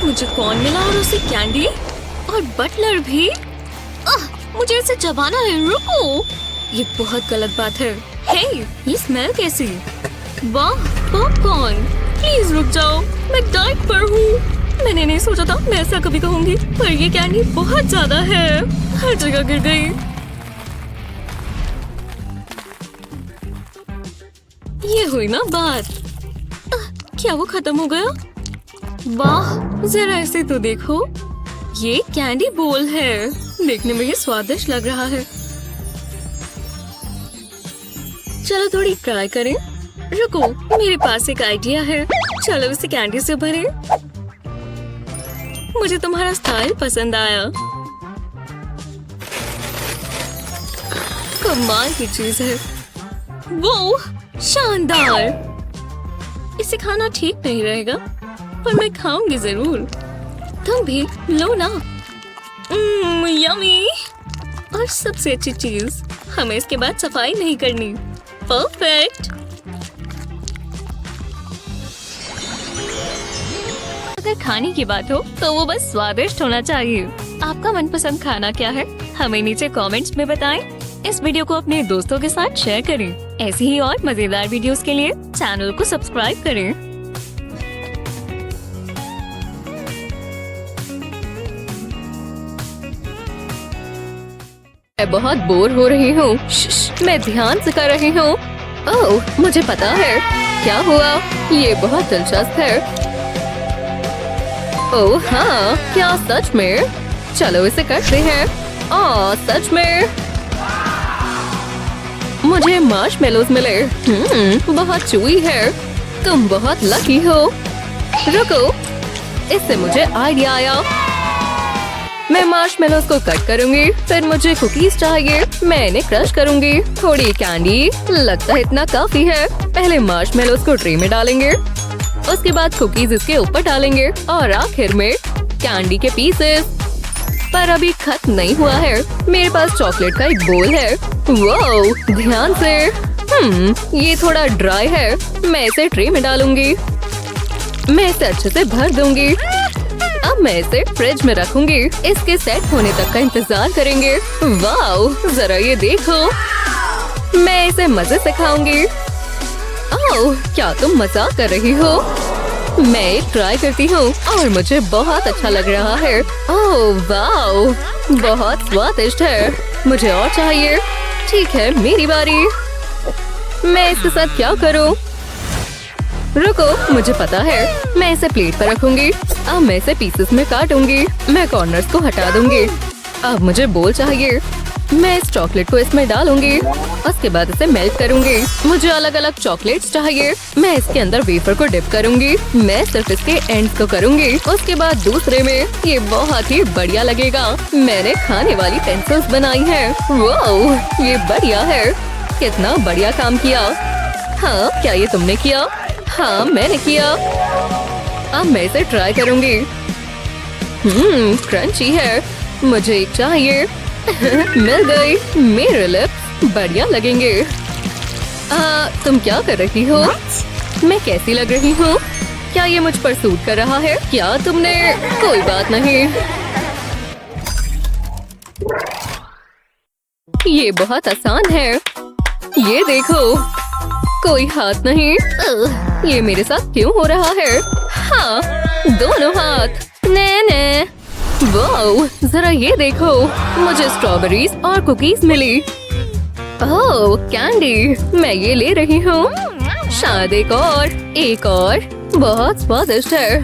मुझे कौन मिला और उसे कैंडी और बटलर भी। मुझे इसे चबाना है, रुको। ये बहुत गलत बात है। हे, ये स्मेल कैसी? वाह, पॉपकॉर्न। प्लीज रुक जाओ, मैं डाइट पर हूँ। मैंने नहीं सोचा था मैं ऐसा कभी कहूंगी, पर ये कैंडी बहुत ज्यादा है, हर जगह गिर गई। ये हुई ना बात। क्या वो खत्म हो गया? वाह, जरा ऐसे तो देखो, ये कैंडी बोल है। देखने में ये स्वादिष्ट लग रहा है। चलो थोड़ी ट्राई करें। रुको, मेरे पास एक आइडिया है। चलो इसे कैंडी से भरें। मुझे तुम्हारा स्टाइल पसंद आया। कमाल की चीज है। वो शानदार। इसे खाना ठीक नहीं रहेगा, पर मैं खाऊंगी जरूर। तुम भी लो ना। यम्मी। और सबसे अच्छी चीज, हमें इसके बाद सफाई नहीं करनी। परफेक्ट। अगर खाने की बात हो तो वो बस स्वादिष्ट होना चाहिए। आपका मनपसंद खाना क्या है? हमें नीचे कमेंट्स में बताएं। इस वीडियो को अपने दोस्तों के साथ शेयर करें। ऐसी ही और मजेदार वीडियोस के लिए चैनल को सब्सक्राइब करें। मैं बहुत बोर हो रही हूँ। मैं ध्यान से कर रही हूँ। ओह, मुझे पता है क्या हुआ। ये बहुत दिलचस्प है। ओह हाँ, क्या सच में? चलो इसे करते हैं। सच में मुझे मार्शमेलोज मिले। बहुत चूई है। तुम बहुत लकी हो। रुको, इससे मुझे आइडिया आया। मैं मार्शमेलोज को कट करूंगी, फिर मुझे कुकीज चाहिए। मैं इन्हें क्रश करूंगी। थोड़ी कैंडी, लगता है इतना काफी है। पहले मार्शमेलोज को ट्रे में डालेंगे, उसके बाद कुकीज इसके ऊपर डालेंगे और आखिर में कैंडी के पीसेस। पर अभी खत्म नहीं हुआ है। मेरे पास चॉकलेट का एक बोल है। वाओ, ध्यान से। ये थोड़ा ड्राई है। मैं इसे ट्रे में डालूंगी। मैं इसे अच्छे से भर दूंगी। अब मैं इसे फ्रिज में रखूंगी। इसके सेट होने तक का इंतजार करेंगे। वाओ, जरा ये देखो। मैं इसे मजे से खाऊंगी। ओह, क्या तुम मजाक कर रही हो? मैं एक ट्राई करती हूँ और मुझे बहुत अच्छा लग रहा है। ओह वाओ, बहुत स्वादिष्ट है। मुझे और चाहिए। ठीक है, मेरी बारी। मैं इसके साथ क्या करूँ? रुको, मुझे पता है। मैं इसे प्लेट पर रखूंगी। अब मैं इसे पीसेस में काटूंगी। मैं कॉर्नर्स को हटा दूंगी। अब मुझे बोल चाहिए। मैं इस चॉकलेट को इसमें डालूंगी। उसके बाद इसे मेल्ट करूंगी। मुझे अलग अलग चॉकलेट्स चाहिए। मैं इसके अंदर वेफर को डिप करूंगी। मैं सिर्फ इसके एंड्स को करूंगी। उसके बाद दूसरे में। ये बहुत ही बढ़िया लगेगा। मैंने खाने वाली पेंसिल्स बनाई है। वाओ, ये बढ़िया है। कितना बढ़िया काम किया। हाँ, क्या ये तुमने किया? हाँ, मैंने किया। अब मैं इसे ट्राई करूंगी। क्रंची है। मुझे एक चाहिए। मिल गई। मेरे लिप्स बढ़िया लगेंगे। तुम क्या कर रही हो? मैं कैसी लग रही हूँ? क्या ये मुझ पर सूट कर रहा है? क्या तुमने? कोई बात नहीं। ये बहुत आसान है। ये देखो, कोई हाथ नहीं। ये मेरे साथ क्यों हो रहा है? हाँ, दोनों हाथ। ने वाओ, जरा ये देखो। मुझे स्ट्रॉबेरीज और कुकीज मिली। ओह, कैंडी। मैं ये ले रही हूँ। शायद एक और। बहुत स्वादिष्ट है।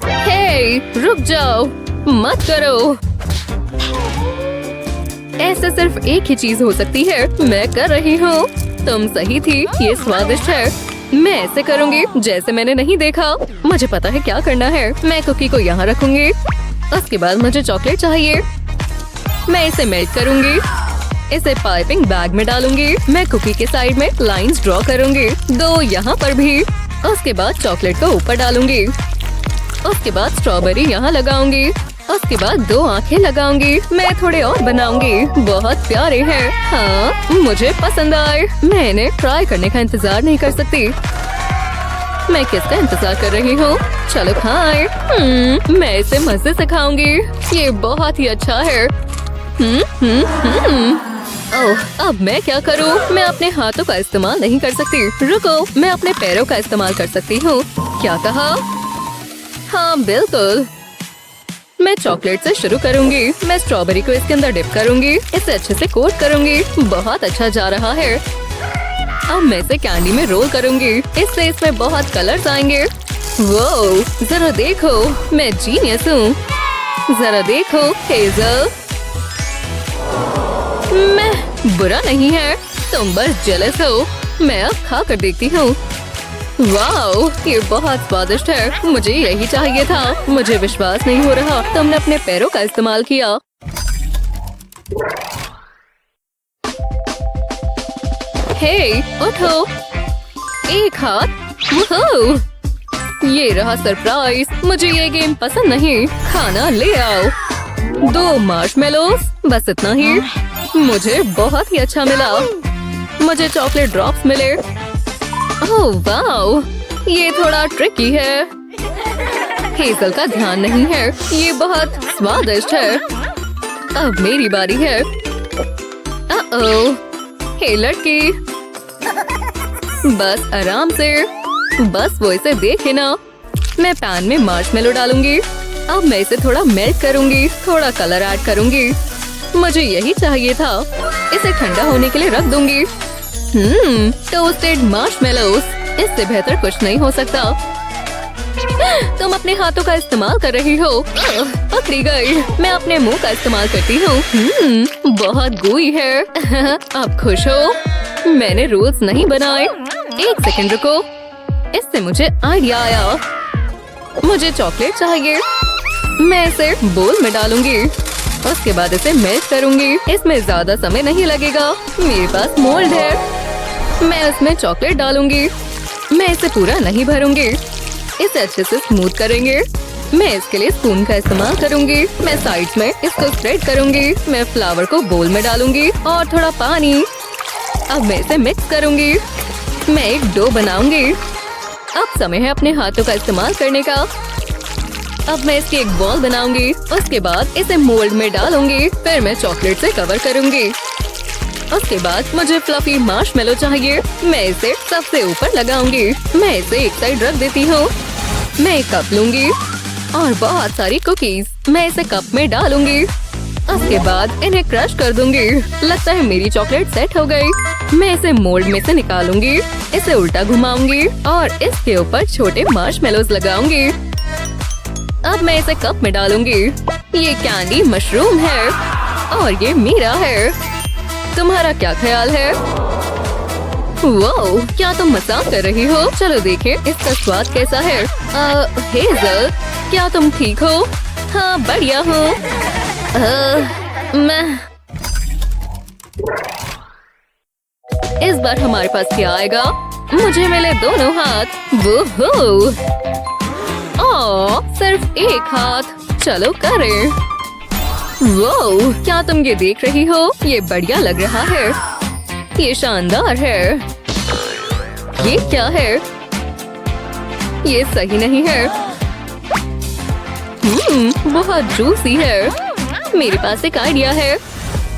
हे, रुक जाओ, मत करो। ऐसे सिर्फ एक ही चीज हो सकती है। मैं कर रही हूँ। तुम सही थी, ये स्वादिष्ट है। मैं ऐसे करूँगी जैसे मैंने नहीं देखा। मुझे पता है क्या करना है। मैं कुकी को यहाँ रखूंगी। उसके बाद मुझे चॉकलेट चाहिए। मैं इसे मेल्ट करूंगी। इसे पाइपिंग बैग में डालूंगी। मैं कुकी के साइड में लाइंस ड्रॉ करूंगी। 2 यहाँ पर भी। उसके बाद चॉकलेट को ऊपर डालूंगी। उसके बाद स्ट्रॉबेरी यहाँ लगाऊंगी। उसके बाद 2 आंखें लगाऊंगी। मैं थोड़े और बनाऊंगी। बहुत प्यारे हैं। हाँ, मुझे पसंद आए। मैं इन्हें ट्राई करने का इंतजार नहीं कर सकती। मैं किसका इंतजार कर रही हूँ? चलो खाएं। मैं इसे मजे से खाऊंगी। ये बहुत ही अच्छा है। ओह, अब मैं क्या करूँ? मैं अपने हाथों का इस्तेमाल नहीं कर सकती। रुको, मैं अपने पैरों का इस्तेमाल कर सकती हूँ। क्या कहा? हाँ बिल्कुल। मैं चॉकलेट से शुरू करूंगी। मैं स्ट्रॉबेरी को इसके अंदर डिप करूंगी। इसे अच्छे से कोट करूंगी। बहुत अच्छा जा रहा है। अब मैं इसे कैंडी में रोल करूंगी। इससे इसमें बहुत कलर्स आएंगे। वो जरा देखो, मैं जीनियस हूँ। जरा देखो हेजल, मैं बुरा नहीं है। तुम बस जेलस हो। मैं अब खा कर देखती हूँ। वाओ, ये बहुत स्वादिष्ट है। मुझे यही चाहिए था। मुझे विश्वास नहीं हो रहा तुमने अपने पैरों का इस्तेमाल किया। हे, उठो। एक हाथ। वुहू! ये रहा सरप्राइज। मुझे ये गेम पसंद नहीं। खाना ले आओ। 2 मार्शमेलोस, बस इतना ही। मुझे बहुत ही अच्छा मिला। मुझे चॉकलेट ड्रॉप्स मिले। ओह वाओ, ये थोड़ा ट्रिकी है। हेजल का ध्यान नहीं है। ये बहुत स्वादिष्ट है। अब मेरी बारी है। हे लड़की, बस आराम से। बस वो इसे देखे ना। मैं पैन में मार्शमेलो डालूंगी। अब मैं इसे थोड़ा मेल्ट करूंगी। थोड़ा कलर ऐड करूंगी। मुझे यही चाहिए था। इसे ठंडा होने के लिए रख दूंगी। टोस्टेड मार्शमेलोस, इससे बेहतर कुछ नहीं हो सकता। तुम अपने हाथों का इस्तेमाल कर रही हो। पकड़ी गई। मैं अपने मुंह का इस्तेमाल करती हूँ। बहुत गुई है। अब खुश हो? मैंने रोल्स नहीं बनाए। 1 सेकंड रुको। इससे मुझे आइडिया आया। मुझे चॉकलेट चाहिए। मैं इसे बोल में डालूंगी। उसके बाद इसे मेल्ट करूंगी। इसमें ज्यादा समय नहीं लगेगा। मेरे पास मोल्ड है। मैं इसमें चॉकलेट डालूंगी। मैं इसे पूरा नहीं भरूंगी। इसे अच्छे से स्मूथ करेंगे। मैं इसके लिए स्पून का इस्तेमाल करूंगी। मैं साइड्स में इसको स्प्रेड करूंगी। मैं फ्लावर को बोल में डालूंगी और थोड़ा पानी। अब मैं इसे मिक्स करूंगी। मैं एक डो बनाऊंगी। अब समय है अपने हाथों का इस्तेमाल करने का। अब मैं इसकी एक बॉल बनाऊंगी। उसके बाद इसे मोल्ड में डालूंगी। फिर मैं चॉकलेट से कवर करूंगी। उसके बाद मुझे फ्लफी मार्शमेलो चाहिए। मैं इसे सबसे ऊपर लगाऊंगी। मैं इसे एक साइड रख देती हूँ। मैं एक कप लूंगी और बहुत सारी कुकीज। मैं इसे कप में डालूंगी। उसके बाद इन्हें क्रश कर दूंगी। लगता है मेरी चॉकलेट सेट हो गई। मैं इसे मोल्ड में से निकालूंगी। इसे उल्टा घुमाऊंगी और इसके ऊपर छोटे मार्शमेलोज लगाऊंगी। अब मैं इसे कप में डालूंगी। ये कैंडी मशरूम है और ये मेरा है। तुम्हारा क्या ख्याल है? वाओ, क्या तुम मजाक कर रही हो? चलो देखें इसका स्वाद कैसा है। हेजल, क्या तुम ठीक हो? हाँ बढ़िया हूँ। मैं इस बार हमारे पास क्या आएगा? मुझे मिले दोनों हाथ। वोहो! सिर्फ एक हाथ। चलो करें। वो क्या तुम ये देख रही हो? ये बढ़िया लग रहा है। ये शानदार है। ये क्या है? ये सही नहीं है। बहुत जूसी है। मेरे पास एक आइडिया है।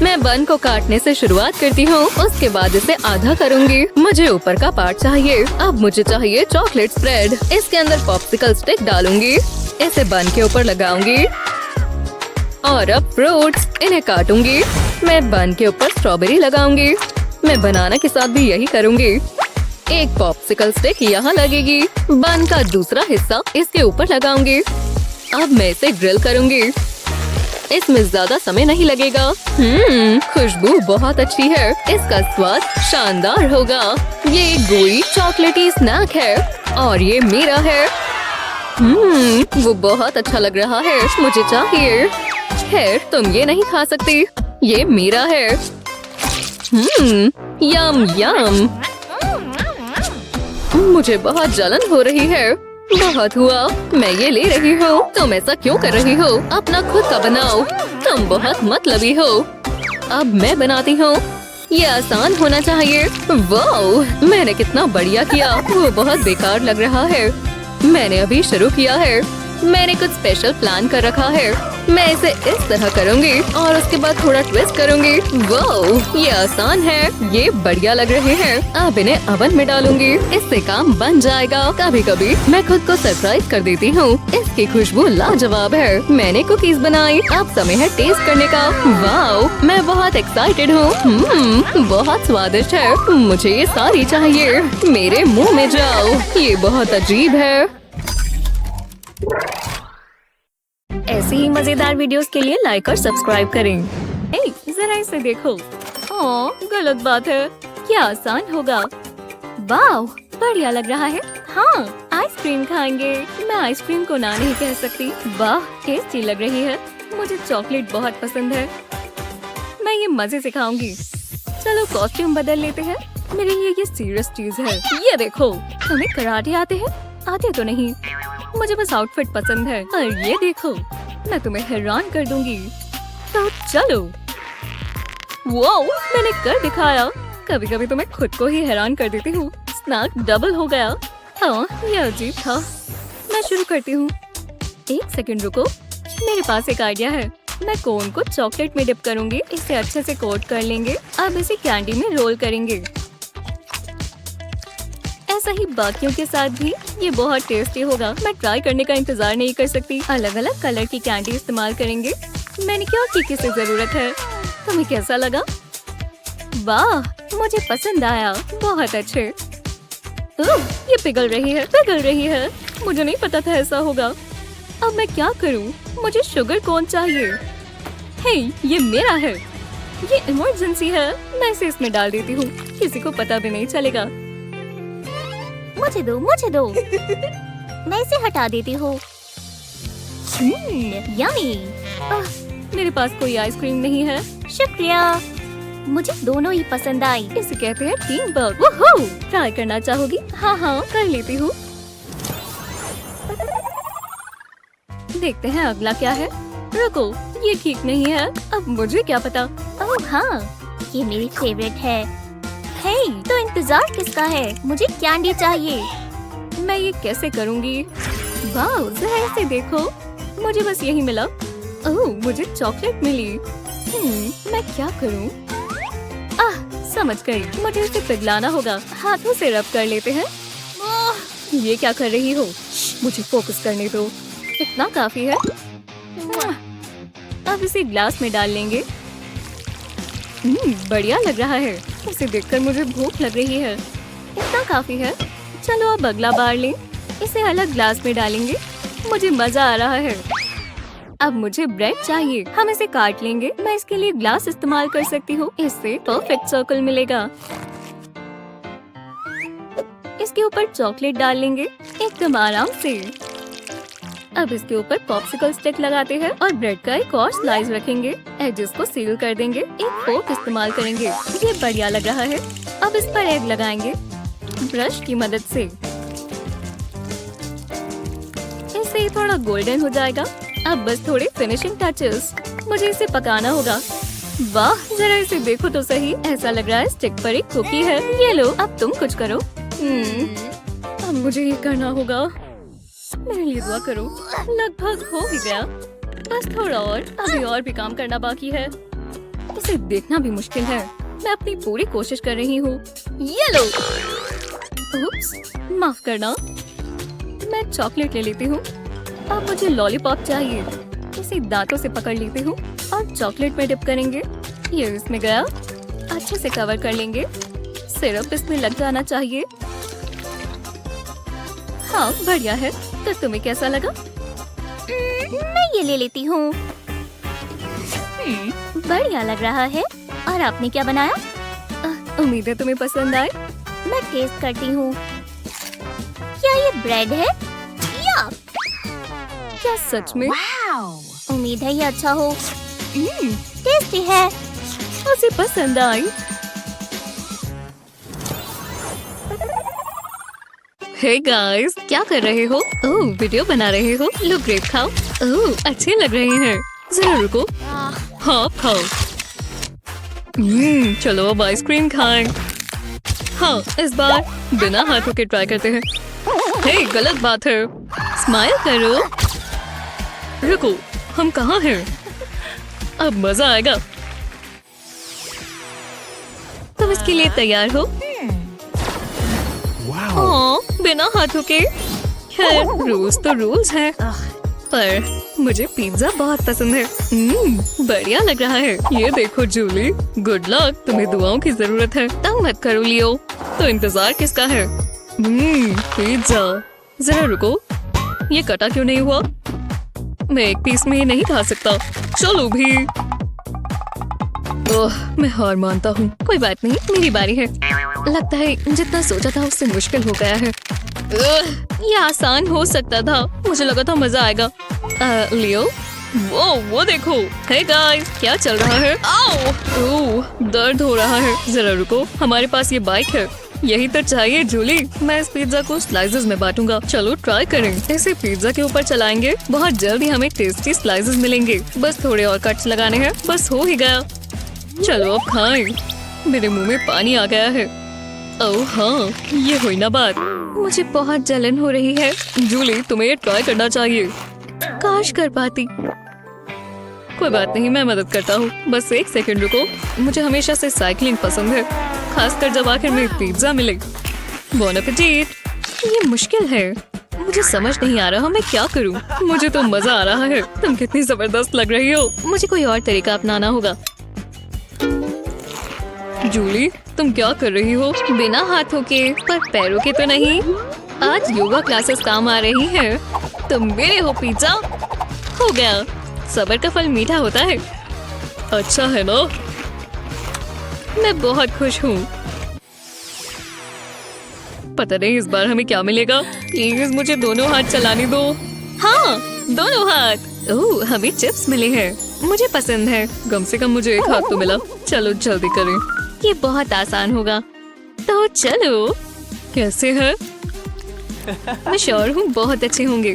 मैं बन को काटने से शुरुआत करती हूँ। उसके बाद इसे आधा करूँगी। मुझे ऊपर का पार्ट चाहिए। अब मुझे चाहिए चॉकलेट स्प्रेड। इसके अंदर पॉप्सिकल स्टिक डालूंगी। इसे बन के ऊपर लगाऊंगी और अब फ्रूट्स, इन्हें काटूंगी। मैं बन के ऊपर स्ट्रॉबेरी लगाऊंगी। मैं बनाना के साथ भी यही करूँगी। एक पॉप्सिकल स्टिक यहाँ लगेगी। बन का दूसरा हिस्सा इसके ऊपर लगाऊंगी। अब मैं इसे ग्रिल करूँगी। इसमें ज्यादा समय नहीं लगेगा। खुशबू बहुत अच्छी है। इसका स्वाद शानदार होगा। ये एक गोई चॉकलेटी स्नैक है और ये मेरा है। वो बहुत अच्छा लग रहा है। मुझे चाहिए। खैर तुम ये नहीं खा सकती। ये मेरा है। यम यम। मुझे बहुत जलन हो रही है। बहुत हुआ, मैं ये ले रही हूँ। तुम ऐसा क्यों कर रही हो? अपना खुद का बनाओ। तुम बहुत मतलबी हो। अब मैं बनाती हूँ। ये आसान होना चाहिए। वाह, मैंने कितना बढ़िया किया। वो बहुत बेकार लग रहा है। मैंने अभी शुरू किया है। मैंने कुछ स्पेशल प्लान कर रखा है। मैं इसे इस तरह करूँगी और उसके बाद थोड़ा ट्विस्ट करूँगी। वाह, ये आसान है। ये बढ़िया लग रहे हैं। अब इन्हें ओवन में डालूंगी। इससे काम बन जाएगा। कभी कभी मैं खुद को सरप्राइज कर देती हूँ। इसकी खुशबू लाजवाब है। मैंने कुकीज बनाई। अब समय है टेस्ट करने का। वाह, मैं बहुत एक्साइटेड हूँ। बहुत स्वादिष्ट है। मुझे ये सारी चाहिए। मेरे मुँह में जाओ। ये बहुत अजीब है। ऐसी ही मजेदार वीडियोस के लिए लाइक और सब्सक्राइब करें। जरा इसे देखो। गलत बात है। क्या आसान होगा। वाह, बढ़िया लग रहा है। हाँ, आइसक्रीम खाएंगे। मैं आइसक्रीम को ना नहीं कह सकती। वाह, टेस्टी लग रही है। मुझे चॉकलेट बहुत पसंद है। मैं ये मजे से खाऊंगी। चलो कॉस्ट्यूम बदल लेते हैं। मेरे लिए ये सीरियस चीज है। ये देखो, तुम्हें कराटे आते हैं? आते तो नहीं। मुझे बस आउटफिट पसंद है। और ये देखो, मैं तुम्हें हैरान कर दूंगी। तो चलो। वाओ, मैंने कर दिखाया। कभी कभी तो मैं खुद को ही हैरान कर देती हूँ। स्नैक डबल हो गया। हाँ, ये अजीब था। मैं शुरू करती हूँ। एक सेकंड रुको, मेरे पास एक आइडिया है। मैं कोन को चॉकलेट में डिप करूंगी। इसे अच्छे से कोट कर लेंगे। अब इसे कैंडी में रोल करेंगे। ऐसा ही बाकियों के साथ भी। ये बहुत टेस्टी होगा। मैं ट्राई करने का इंतजार नहीं कर सकती। अलग अलग कलर की कैंडी इस्तेमाल करेंगे। मैनिक्योर की किसे जरूरत है। तुम्हें कैसा लगा? वाह, मुझे पसंद आया। बहुत अच्छे। ये पिघल रही है, पिघल रही है। मुझे नहीं पता था ऐसा होगा। अब मैं क्या करूं? मुझे शुगर कौन चाहिए? हे, ये मेरा है। ये इमरजेंसी है। मैं इसे इसमें डाल देती हूँ। किसी को पता भी नहीं चलेगा। मुझे दो, मुझे दो। मैं इसे हटा देती हूँ। यम्मी। मेरे पास कोई आइसक्रीम नहीं है। शुक्रिया। मुझे दोनों ही पसंद आई। इसे कहते हैं टीम वर्क। वूहू! ट्राई करना चाहोगी? हाँ, कर लेती हूँ। देखते हैं अगला क्या है। रुको, ये ठीक नहीं है। अब मुझे क्या पता। ओह हाँ, ये मेरी फेवरेट है। हे, तो इंतजार किसका है? मुझे कैंडी चाहिए। मैं ये कैसे करूँगी? वाह, जरा इसे देखो। मुझे बस यही मिला। ओह, मुझे चॉकलेट मिली। मैं क्या करूँ? समझ गई। मुझे इसे पिघलाना होगा। हाथों से रब कर लेते हैं। ये क्या कर रही हो? मुझे फोकस करने दो। इतना काफी है। अब इसे ग्लास में डाल लेंगे। बढ़िया लग रहा है। इसे देखकर मुझे भूख लग रही है। इतना काफी है। चलो अब अगला बार लें। इसे अलग ग्लास में डालेंगे। मुझे मजा आ रहा है। अब मुझे ब्रेड चाहिए। हम इसे काट लेंगे। मैं इसके लिए ग्लास इस्तेमाल कर सकती हूँ। इससे परफेक्ट सर्कल मिलेगा। इसके ऊपर चॉकलेट डाल लेंगे एकदम आराम से। अब इसके ऊपर पॉप्सिकल स्टिक लगाते हैं और ब्रेड का एक और स्लाइस रखेंगे। एजेस को सील कर देंगे। एक फोर्क इस्तेमाल करेंगे। ये बढ़िया लग रहा है। अब इस पर एग लगाएंगे ब्रश की मदद से। इससे ये थोड़ा गोल्डन हो जाएगा। अब बस थोड़े फिनिशिंग टचेस। मुझे इसे पकाना होगा। वाह, जरा इसे देखो तो सही। ऐसा लग रहा है स्टिक पर एक कुकी है। ये लो, अब तुम कुछ करो। अब मुझे ये करना होगा। मेरे लिए दुआ करो। लगभग हो ही गया। बस थोड़ा और। अभी और भी काम करना बाकी है। इसे देखना भी मुश्किल है। मैं अपनी पूरी कोशिश कर रही हूँ। ये लो। उप्स, माफ करना। मैं चॉकलेट ले लेती हूँ। अब मुझे लॉलीपॉप चाहिए। इसे दांतों से पकड़ लेती हूँ और चॉकलेट में डिप करेंगे। ये इसमें गया। अच्छे से कवर कर लेंगे। सिरप इसमें लग जाना चाहिए। हाँ, बढ़िया है। तो तुम्हें कैसा लगा? मैं ये ले लेती हूँ। बढ़िया लग रहा है। और आपने क्या बनाया? उम्मीद है तुम्हें पसंद आए। मैं टेस्ट करती हूँ। क्या ये ब्रेड है? या क्या सच में? उम्मीद है ये अच्छा हो। टेस्टी है। उसे पसंद आई। हे गाइस, क्या कर रहे हो? ओह, वीडियो बना रहे हो? लो ग्रेप खाओ। ओह, अच्छे लग रहे हैं। जरा रुको। हाँ, खाओ। चलो अब आइसक्रीम खाएं। हाँ, इस बार बिना हाथों के ट्राई करते हैं। हे, गलत बात है। स्माइल करो। रुको, हम कहाँ हैं? अब मजा आएगा। तुम इसके लिए तैयार हो? हाँ, बिना हाथों के। खैर, रूल्स तो रूल्स हैं। पर मुझे पिज्जा बहुत पसंद है। बढ़िया लग रहा है। ये देखो जूली, गुड लक। तुम्हें दुआओं की जरूरत है। तंग मत करो लियो। तो इंतजार किसका है? पिज्जा। जरा रुको, ये कटा क्यों नहीं हुआ? मैं एक पीस में नहीं खा सकता। चलो भी। ओह, मैं हार मानता हूँ। कोई बात नहीं, मेरी बारी है। लगता है जितना सोचा था उससे मुश्किल हो गया है। ये आसान हो सकता था। मुझे लगा था मजा आएगा। लियो, वो देखो। हे गाइस, क्या चल रहा है? आओ! ओह, दर्द हो रहा है। जरा रुको, हमारे पास ये बाइक है। यही तो चाहिए जूली। मैं इस पिज्जा को स्लाइसेस में बांटूंगा। चलो ट्राई करें। इसे पिज्जा के ऊपर चलाएंगे। बहुत जल्दी हमें टेस्टी स्लाइसेस मिलेंगे। बस थोड़े और कट्स लगाने हैं। बस हो ही गया। चलो अब खाएं। मेरे मुंह में पानी आ गया है। ओह हाँ, ये हुई ना बात। मुझे बहुत जलन हो रही है। जूली, तुम्हें ये ट्राई करना चाहिए। काश कर पाती। कोई बात नहीं, मैं मदद करता हूँ। बस एक सेकंड रुको। मुझे हमेशा से साइकिलिंग पसंद है, खासकर जब आखिर में पिज्जा मिले। Bone appétit. ये मुश्किल है। मुझे समझ नहीं आ रहा मैं क्या करूँ। मुझे तो मजा आ रहा है। तुम कितनी जबरदस्त लग रही हो। मुझे कोई और तरीका अपनाना होगा। जूली, तुम क्या कर रही हो? बिना हाथों के, पर पैरों के तो नहीं। आज योगा क्लासेस काम आ रही है। तुम मेरे हो पिज्जा। हो गया। सब्र का फल मीठा होता है। अच्छा है ना? मैं बहुत खुश हूँ। पता नहीं इस बार हमें क्या मिलेगा। प्लीज मुझे दोनों हाथ चलाने दो। हाँ, दोनों हाथ। ओह, हमें चिप्स मिले हैं। मुझे पसंद है। कम से कम मुझे एक हाथ तो मिला। चलो जल्दी करें। ये बहुत आसान होगा। तो चलो। कैसे है? मैं श्योर हूँ बहुत अच्छे होंगे।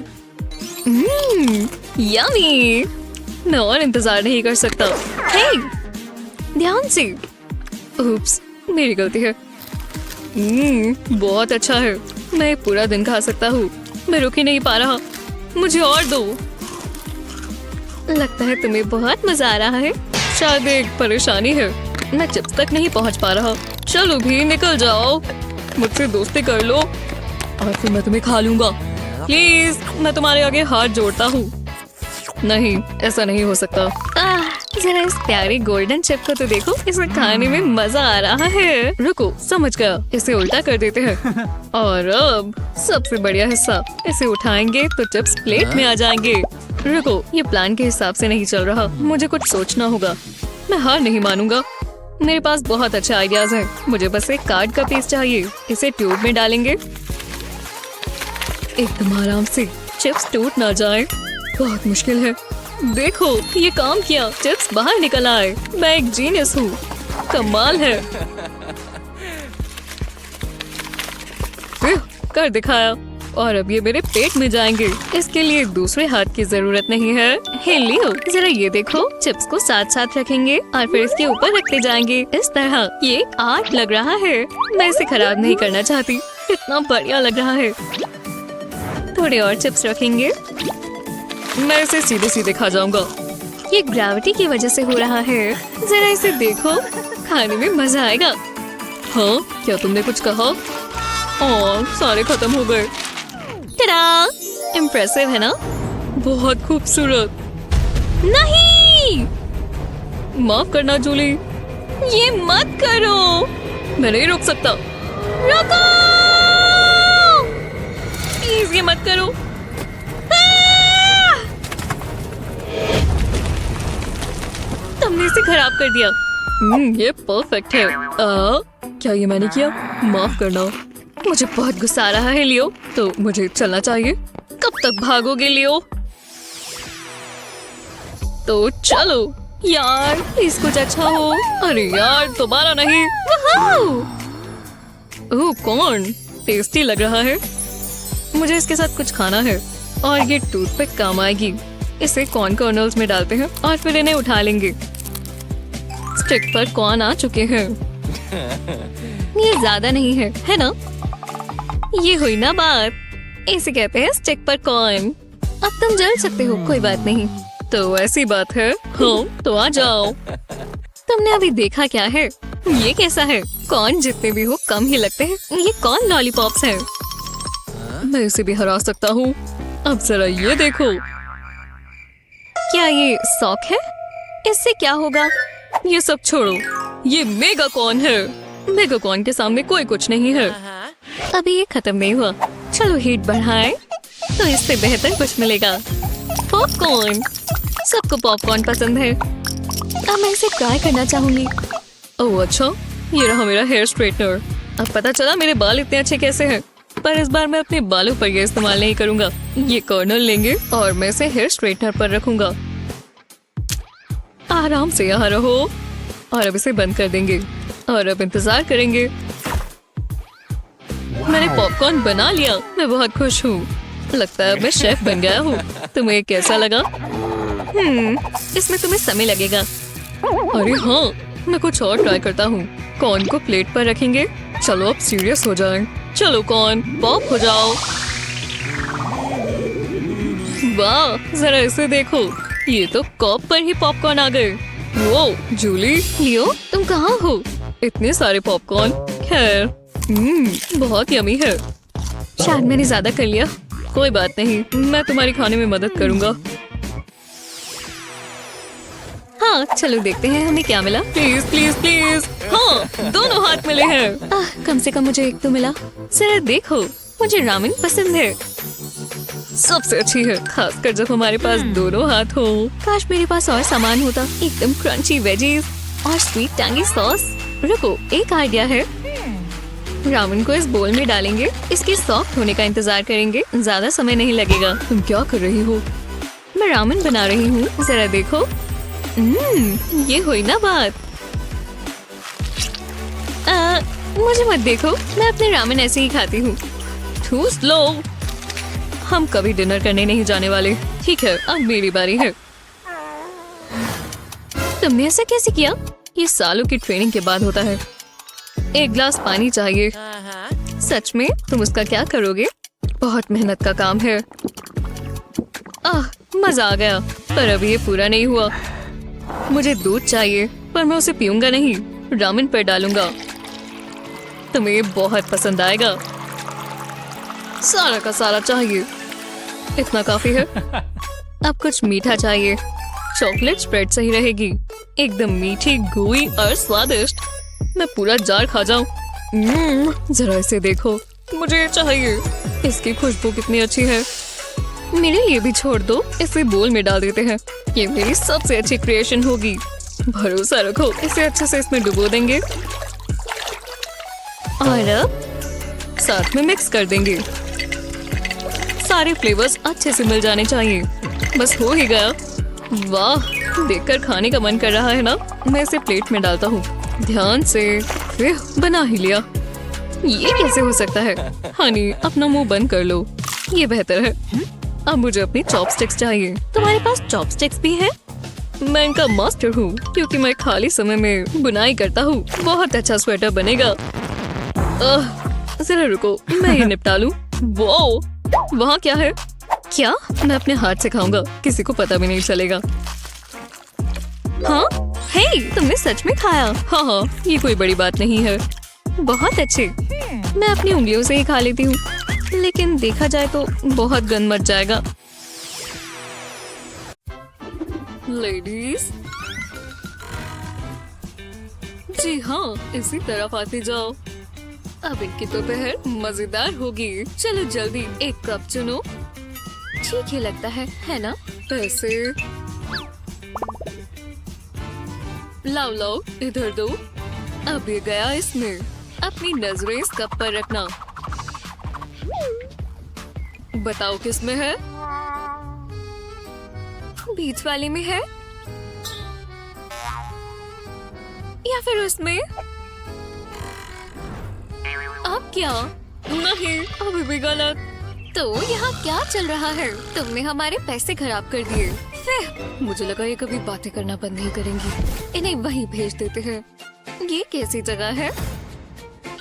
यम्मी। मैं और इंतजार नहीं कर सकता। हे, ध्यान से। उप्स, मेरी गलती है। बहुत अच्छा है। मैं पूरा दिन खा सकता हूँ। मैं रुक ही नहीं पा रहा। मुझे और दो। लगता है तुम्हें बहुत मजा आ रहा है। शायद एक परेशानी है। मैं चिप्स तक नहीं पहुँच पा रहा। चलो भी निकल जाओ। मुझसे दोस्ती कर लो और फिर मैं तुम्हें खा लूंगा। प्लीज, मैं तुम्हारे आगे हाथ जोड़ता हूँ। नहीं, ऐसा नहीं हो सकता। जरा इस प्यारे गोल्डन चिप को तो देखो। इसे खाने में मजा आ रहा है। रुको, समझ गया। इसे उल्टा कर देते हैं। और अब सबसे बढ़िया हिस्सा, इसे उठाएंगे तो चिप्स प्लेट में आ जाएंगे। रुको, ये प्लान के हिसाब से नहीं चल रहा। मुझे कुछ सोचना होगा। मैं हार नहीं मानूंगा। मेरे पास बहुत अच्छे आइडियाज हैं। मुझे बस एक कार्ड का पीस चाहिए। इसे ट्यूब में डालेंगे एकदम आराम से। चिप्स टूट ना जाए। बहुत मुश्किल है। देखो, ये काम किया। चिप्स बाहर निकल आए। मैं एक जीनियस हूँ। कमाल है। कर दिखाया। और अब ये मेरे पेट में जाएंगे। इसके लिए दूसरे हाथ की जरूरत नहीं है। हे लियो, जरा ये देखो। चिप्स को साथ साथ रखेंगे और फिर इसके ऊपर रखते जाएंगे इस तरह। ये आर्ट लग रहा है। मैं इसे खराब नहीं करना चाहती। इतना बढ़िया लग रहा है। थोड़े और चिप्स रखेंगे। मैं इसे सीधे सीधे खा जाऊंगा। ये ग्रेविटी की वजह से हो रहा है। जरा इसे देखो। खाने में मजा आएगा। हाँ, क्या तुमने कुछ कहा? ओह, सारे खत्म हो गए। टडा! इम्प्रेसिव है ना? बहुत खूबसूरत। नहीं! माफ करना जूली। ये मत करो। मैं नहीं रुक सकता। रुको! प्लीज ये मत करो। तुमने इसे खराब कर दिया। ये परफेक्ट है। क्या ये मैंने किया? माफ करना। मुझे बहुत गुस्सा आ रहा है लियो। तो मुझे चलना चाहिए। कब तक भागोगे लियो? तो चलो यार, प्लीज कुछ अच्छा हो। अरे यार, दोबारा नहीं। ओह, कौन? टेस्टी लग रहा है। मुझे इसके साथ कुछ खाना है और ये टूथपिक काम आएगी। इसे कॉर्न कर्नल्स में डालते हैं और फिर इन्हें उठा लेंगे। स्टिक पर कॉर्न आ चुके हैं। ये ज्यादा नहीं है ना? ये हुई ना बात। इसे कहते हैं स्टिक पर कॉर्न। अब तुम जल सकते हो, कोई बात नहीं। तो ऐसी बात है। हाँ तो आ जाओ। तुमने अभी देखा क्या है? ये कैसा है? कॉर्न जितने भी हो कम ही लगते हैं। ये कॉर्न लॉलीपॉप्स हैं। मैं इसे भी हरा सकता हूँ। अब जरा ये देखो। क्या ये सॉक है? इससे क्या होगा? ये सब छोड़ो, ये मेगा कॉर्न है। मेगा कॉर्न के सामने कोई कुछ नहीं है। अभी ये खत्म नहीं हुआ। चलो हीट बढ़ाएं तो इससे बेहतर कुछ मिलेगा। पॉपकॉर्न। सबको पॉपकॉर्न पसंद है। अब मैं इसे ट्राई करना चाहूंगी। ओह अच्छा, ये रहा मेरा हेयर स्ट्रेटनर। अब पता चला मेरे बाल इतने अच्छे कैसे हैं। पर इस बार मैं अपने बालों पर ये इस्तेमाल नहीं करूंगा। ये कर्नल लेंगे और मैं इसे हेयर स्ट्रेटनर पर रखूंगा। आराम से यहाँ रहो। और अब इसे बंद कर देंगे और अब इंतजार करेंगे। मैंने पॉपकॉर्न बना लिया। मैं बहुत खुश हूँ। लगता है अब मैं शेफ बन गया हूँ। तुम्हें कैसा लगा? इसमें तुम्हें समय लगेगा। अरे हाँ, मैं कुछ और ट्राई करता हूँ। कॉर्न को प्लेट पर रखेंगे। चलो अब सीरियस हो जाएं। चलो कॉर्न पॉप हो जाओ। वाह, जरा इसे देखो। ये तो कप पर ही पॉपकॉर्न आ गए। वो जूली, लियो तुम कहाँ हो? इतने सारे पॉपकॉर्न। खैर बहुत यमी है। शायद मैंने ज्यादा कर लिया। कोई बात नहीं, मैं तुम्हारी खाने में मदद करूंगा। हाँ चलो देखते हैं हमें क्या मिला। Please please please. हाँ दोनों हाथ मिले हैं। कम से कम मुझे एक तो मिला। जरा देखो, मुझे रामेन पसंद है। सबसे अच्छी है, खासकर जब हमारे पास दोनों हाथ हो। काश मेरे पास और सामान होता। एकदम क्रंची वेजीज और स्वीट टैंगी सॉस। रुको, एक आइडिया है। रामेन को इस बोल में डालेंगे। इसके सॉफ्ट होने का इंतजार करेंगे। ज्यादा समय नहीं लगेगा। तुम क्या कर रही हो? मैं रामेन बना रही हूँ। जरा देखो। ये हुई ना बात। मुझे मत देखो, मैं अपने रामेन ऐसे ही खाती हूँ। ठूस लो। हम कभी डिनर करने नहीं जाने वाले। ठीक है, अब मेरी बारी है। तुमने ऐसा कैसे किया? ये सालों की ट्रेनिंग के बाद होता है। एक ग्लास पानी चाहिए। सच में तुम उसका क्या करोगे? बहुत मेहनत का काम है। मजा आ गया, पर अभी ये पूरा नहीं हुआ। मुझे दूध चाहिए, पर मैं उसे पीऊंगा नहीं, रामेन पर डालूंगा। तुम्हें ये बहुत पसंद आएगा। सारा का सारा चाहिए। इतना काफी है। अब कुछ मीठा चाहिए। चॉकलेट स्प्रेड सही रहेगी। एकदम मीठी, gooey और स्वादिष्ट। मैं पूरा जार खा जाऊं। जरा इसे देखो, मुझे ये चाहिए। इसकी खुशबू कितनी अच्छी है। मेरे लिए भी छोड़ दो। इसे बोल में डाल देते हैं। ये मेरी सबसे अच्छी क्रिएशन होगी। भरोसा रखो, इसे अच्छे से इसमें डुबो देंगे और अब साथ में मिक्स कर देंगे। सारे फ्लेवर्स अच्छे से मिल जाने चाहिए। बस हो ही गया। वाह, देखकर खाने का मन कर रहा है ना? मैं इसे प्लेट में डालता हूँ। ध्यान से। बना ही लिया। ये कैसे हो सकता है? हनी, अपना मुंह बंद कर लो। ये बेहतर है। अब मुझे अपनी चॉपस्टिक्स चाहिए। तुम्हारे पास चॉपस्टिक्स भी है? मैं इनका मास्टर हूँ क्योंकि मैं खाली समय में बुनाई करता हूँ। बहुत अच्छा स्वेटर बनेगा। जरा रुको, मैं ये निपटा लूं। वो वहाँ क्या है? क्या? मैं अपने हाथ से खाऊंगा, किसी को पता भी नहीं चलेगा। हाँ, हे, तुमने सच में खाया? हाँ, ये कोई बड़ी बात नहीं है। बहुत अच्छे। मैं अपनी उंगलियों से ही खा लेती हूँ, लेकिन देखा जाए तो बहुत गंद मच जाएगा। लेडीज, जी हाँ, इसी तरफ आते जाओ। अब इनकी दोपहर मजेदार होगी। चलो जल्दी एक कप चुनो। ठीक ही लगता है ना? पैसे लाओ लाओ, इधर दो। अब ये गया इसमें। अपनी नजरें इस कप पर रखना। बताओ किस में है? बीच वाले में है या फिर उसमें? अब क्या? नहीं, अभी भी गलत। तो यहाँ क्या चल रहा है? तुमने हमारे पैसे खराब कर दिए। मुझे लगा ये कभी बातें करना बंद नहीं करेंगी। इन्हें वहीं भेज देते हैं। ये कैसी जगह है?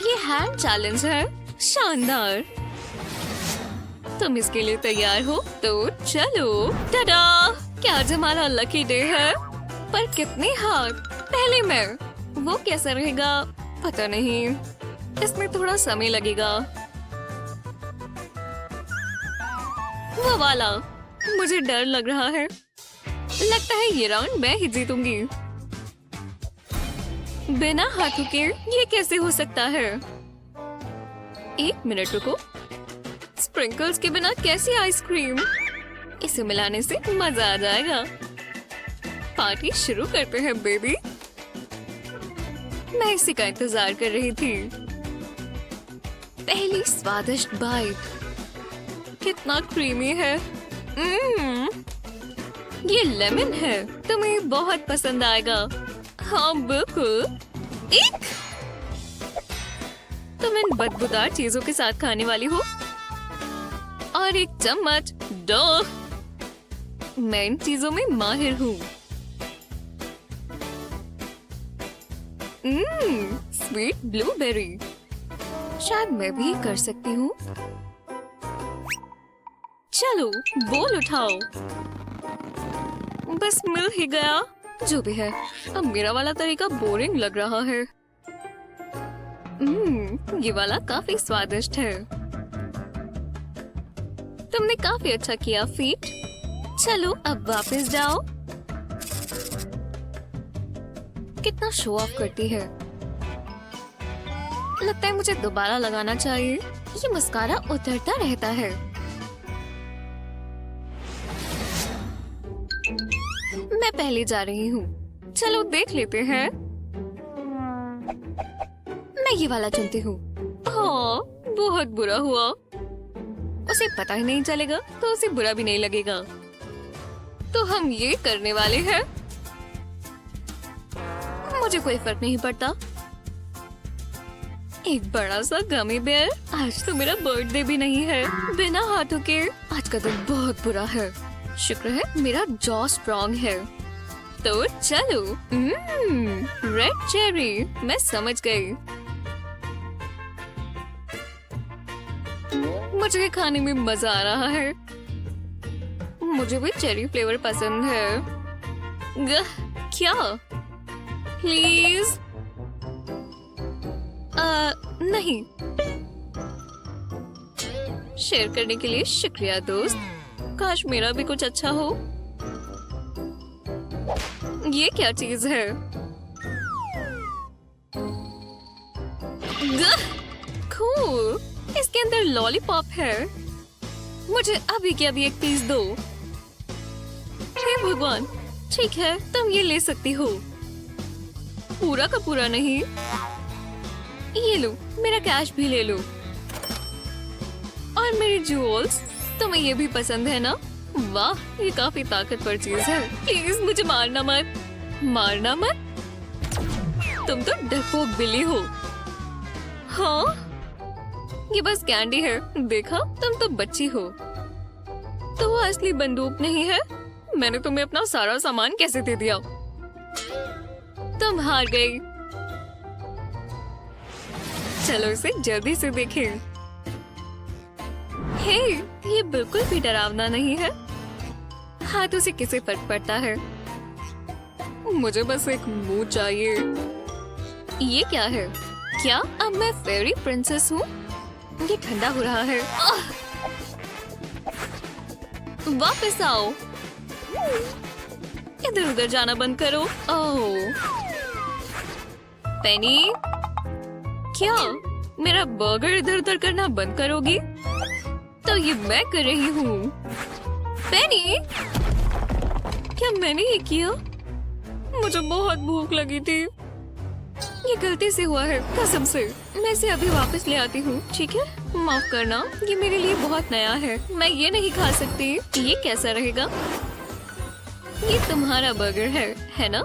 ये हैंड चैलेंज है। शानदार। तुम इसके लिए तैयार हो? तो चलो। टाडा! क्या आज हमारा लकी डे है? पर कितने हाथ? पहले मैं। वो कैसा रहेगा? पता नहीं। इसमें थोड़ा समय लगेगा। वो वाला। मुझे डर लग रहा है। लगता है ये राउंड मैं ही जीतूंगी। बिना हाथों के ये कैसे हो सकता है? एक मिनट रुको। स्प्रिंकल्स के बिना कैसी आइसक्रीम? इसे मिलाने से मजा आ जाएगा। पार्टी शुरू करते हैं बेबी। मैं इसी का इंतजार कर रही थी। पहली स्वादिष्ट बाइट। कितना क्रीमी है। ये लेमन है। तुम्हें बहुत पसंद आएगा। हाँ बिल्कुल। एक। तुम इन बदबूदार चीजों के साथ खाने वाली हो। और एक चम्मच। दो। मैं इन चीजों में माहिर हूँ। Sweet blueberry. शायद मैं भी कर सकती हूँ। चलो बोल उठाओ। बस मिल ही गया। जो भी है, अब मेरा वाला तरीका बोरिंग लग रहा है। ये वाला काफी स्वादिष्ट है। तुमने काफी अच्छा किया फीट। चलो अब वापस जाओ। कितना शो ऑफ करती है। लगता है मुझे दोबारा लगाना चाहिए। ये मस्कारा उतरता रहता है। मैं पहले जा रही हूँ। चलो देख लेते हैं। मैं ये वाला चुनती हूँ। हाँ, बहुत बुरा हुआ। उसे पता ही नहीं चलेगा तो उसे बुरा भी नहीं लगेगा। तो हम ये करने वाले हैं। मुझे कोई फर्क नहीं पड़ता। एक बड़ा सा गमी बेयर। आज तो मेरा बर्थडे भी नहीं है। बिना हाथों के आज का दिन बहुत बुरा है। शुक्र है मेरा जॉ स्ट्रॉन्ग है। तो चलो। Red cherry. मैं समझ गई। मुझे खाने में मजा आ रहा है। मुझे भी चेरी फ्लेवर पसंद है। क्या? प्लीज। नहीं। शेयर करने के लिए शुक्रिया दोस्त। काश मेरा भी कुछ अच्छा हो। ये क्या चीज है? कूल। इसके अंदर लॉलीपॉप है। मुझे अभी के अभी एक पीस दो। हे भगवान। ठीक है, तुम ये ले सकती हो। पूरा का पूरा नहीं। ये लो, मेरा कैश भी ले लो। और मेरे ज्वेल्स। तुम्हें ये भी पसंद है ना? वाह, ये काफी ताकतवर चीज है। प्लीज मुझे मारना मत। मारना मत। तुम तो डरपोक बिल्ली हो। हाँ, ये बस कैंडी है। देखा, तुम तो बच्ची हो। तो वो असली बंदूक नहीं है। मैंने तुम्हें अपना सारा सामान कैसे दे दिया? तुम हार गई। चलो इसे जल्दी से देखें। हे, ये बिल्कुल भी डरावना नहीं है। हाथों से किसे फर्क पड़ता है? मुझे बस एक मुंह चाहिए। ये क्या है? क्या अब मैं फेरी प्रिंसेस हूँ? ये ठंडा हो रहा है। वापस आओ। इधर उधर जाना बंद करो। ओह, पेनी, क्या मेरा बर्गर इधर उधर करना बंद करोगी? तो ये मैं कर रही हूँ। पेनी, क्या मैंने ये किया? मुझे बहुत भूख लगी थी। ये गलती से हुआ है, कसम से। मैं इसे अभी वापस ले आती हूँ, ठीक है? माफ करना, ये मेरे लिए बहुत नया है। मैं ये नहीं खा सकती। ये कैसा रहेगा? ये तुम्हारा बर्गर है ना?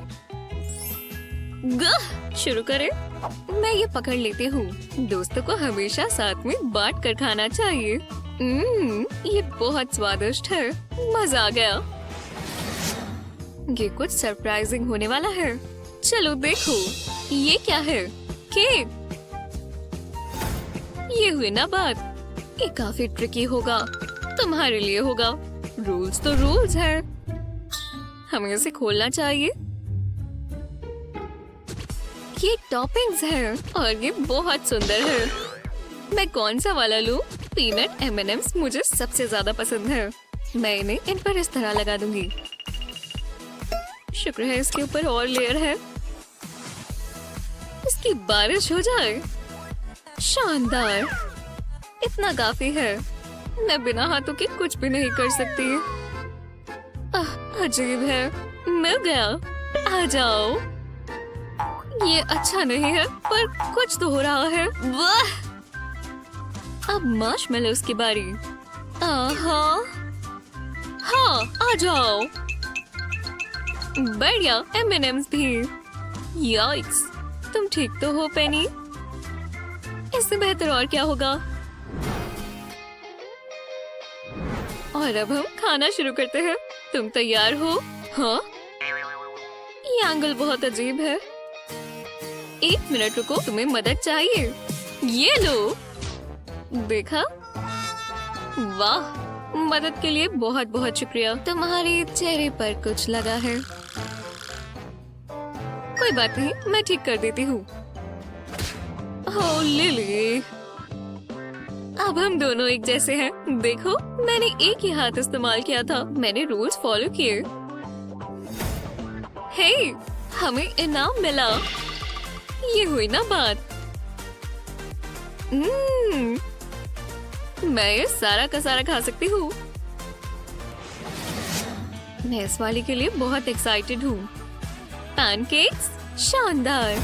शुरू करें। मैं ये पकड़ लेती हूँ। दोस्तों को हमेशा साथ में बांट कर खाना चाहिए। ये बहुत स्वादिष्ट है। मजा आ गया। ये कुछ सरप्राइजिंग होने वाला है। चलो देखो, ये क्या है? केक। ये हुई ना बात। ये काफी ट्रिकी होगा। तुम्हारे लिए होगा। रूल्स तो रूल्स है। हमें इसे खोलना चाहिए। ये टॉपिंग्स है और ये बहुत सुंदर है। मैं कौन सा वाला लूं? पीनट M&M's मुझे सबसे ज्यादा पसंद है। मैं इन्हें इन पर इस तरह लगा दूंगी। शुक्र है इसके ऊपर और लेयर है। इसकी बारिश हो जाए। शानदार। इतना काफी है। मैं बिना हाथों के कुछ भी नहीं कर सकती। अजीब है। मिल गया। आ जाओ। ये अच्छा नहीं है पर कुछ तो हो रहा है। वाह! अब मार्शमेलोज़ की बारी। हाँ, आ जाओ। बढ़िया। M&M's भी। याइक्स, तुम ठीक तो हो पेनी? इससे बेहतर और क्या होगा? और अब हम खाना शुरू करते हैं। तुम तैयार हो? हाँ? ये एंगल बहुत अजीब है। 1 मिनट रुको, तुम्हें मदद चाहिए। ये लो। देखा? वाह! मदद के लिए बहुत बहुत शुक्रिया। तुम्हारे चेहरे पर कुछ लगा है। कोई बात नहीं, मैं ठीक कर देती हूँ। ओह लिली, अब हम दोनों एक जैसे हैं। देखो, मैंने एक ही हाथ इस्तेमाल किया था। मैंने रूल्स फॉलो किए। हे, हमें इनाम मिला। ये हुई ना बात। मैं ये सारा का सारा खा सकती हूँ। मैं इस वाली के लिए बहुत एक्साइटेड हूँ। पैनकेक्स, शानदार।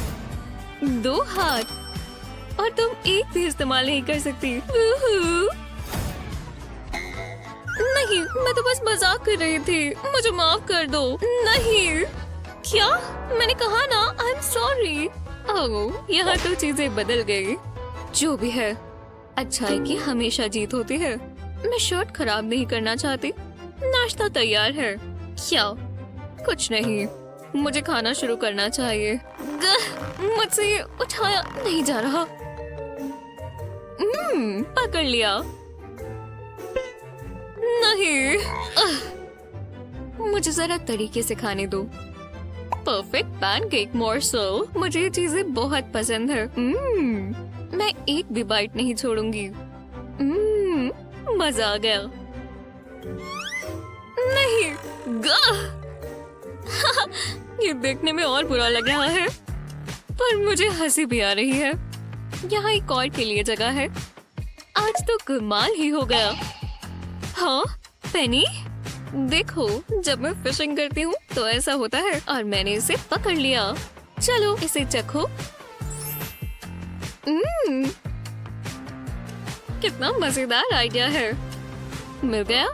2 हाथ और तुम एक भी इस्तेमाल नहीं कर सकती। नहीं, मैं तो बस मजाक कर रही थी। मुझे माफ कर दो। नहीं। क्या? मैंने कहा ना, आई एम सॉरी। ओह, यहाँ तो चीजें बदल गई। जो भी है, अच्छाई की हमेशा जीत होती है। मैं शर्ट खराब नहीं करना चाहती। नाश्ता तैयार है। क्या? कुछ नहीं, मुझे खाना शुरू करना चाहिए। मुझसे ये उठाया नहीं जा रहा। पकड़ लिया। नहीं। मुझे जरा तरीके से खाने दो। Perfect pancake morsel. मुझे ये चीजें बहुत पसंद है। मैं एक भी बाइट नहीं छोड़ूंगी। मजा आ गया। नहीं। ये देखने में और बुरा लग रहा है, पर मुझे हंसी भी आ रही है। यहाँ एक और के लिए जगह है। आज तो कमाल ही हो गया। हाँ, पेनी, देखो, जब मैं फिशिंग करती हूँ तो ऐसा होता है और मैंने इसे पकड़ लिया। चलो इसे चखो। कितना मजेदार आइडिया है। मिल गया?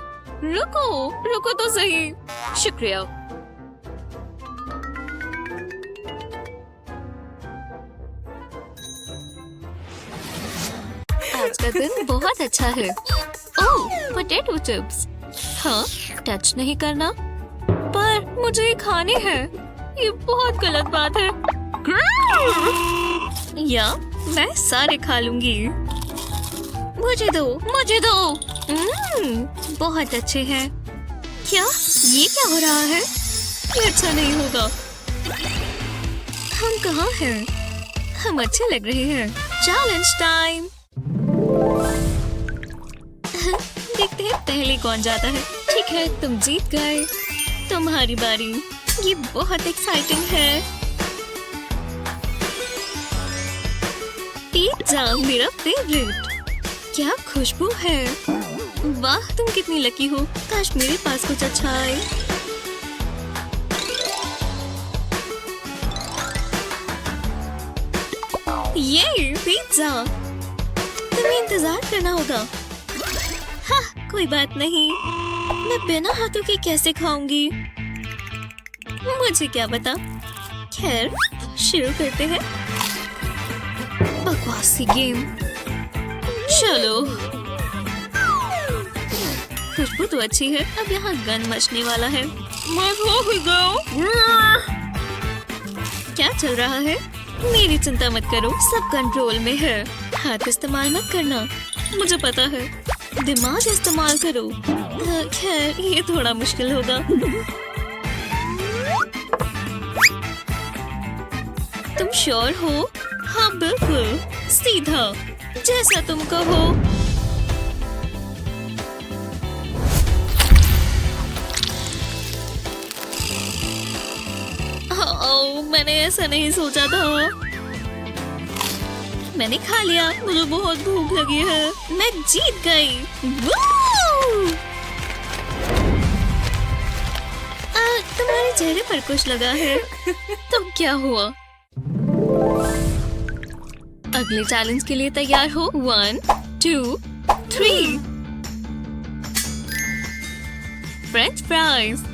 रुको तो सही। शुक्रिया। आज का दिन बहुत अच्छा है। ओह, पोटैटो चिप्स। हाँ, टच नहीं करना। पर मुझे ये खाने हैं। ये बहुत गलत बात है। या मैं सारे खा लूंगी। मुझे दो। बहुत अच्छे हैं। क्या? ये क्या हो रहा है? ये अच्छा नहीं होगा। हम कहाँ हैं? हम अच्छे लग रहे हैं। Challenge time. देखते हैं पहले कौन जाता है। ठीक है, तुम जीत गए। तुम्हारी बारी। ये बहुत एक्साइटिंग है। पिज़्ज़ा मेरा फेवरेट। क्या खुशबू है। वाह, तुम कितनी लकी हो। काश मेरे पास कुछ अच्छा आए। ये पिज़्ज़ा। तुम्हें इंतजार करना होगा। हाँ, कोई बात नहीं। मैं बिना हाथों के कैसे खाऊंगी? मुझे क्या पता। खैर, शुरू करते हैं। बकवासी गेम। चलो। खुशबू तो अच्छी है। अब यहाँ गन मचने वाला है। मैं हो ही गया। क्या चल रहा है? मेरी चिंता मत करो, सब कंट्रोल में है। हाथ इस्तेमाल मत करना, मुझे पता है। दिमाग इस्तेमाल करो। खैर ये थोड़ा मुश्किल होगा। तुम श्योर हो? हाँ बिल्कुल, सीधा जैसा तुम कहो। मैंने ऐसा नहीं सोचा था। मैंने खा लिया, मुझे बहुत भूख लगी है। मैं जीत गई। तुम्हारे चेहरे पर कुछ लगा है। तो क्या हुआ? अगले चैलेंज के लिए तैयार हो? 1, 2, 3। French fries.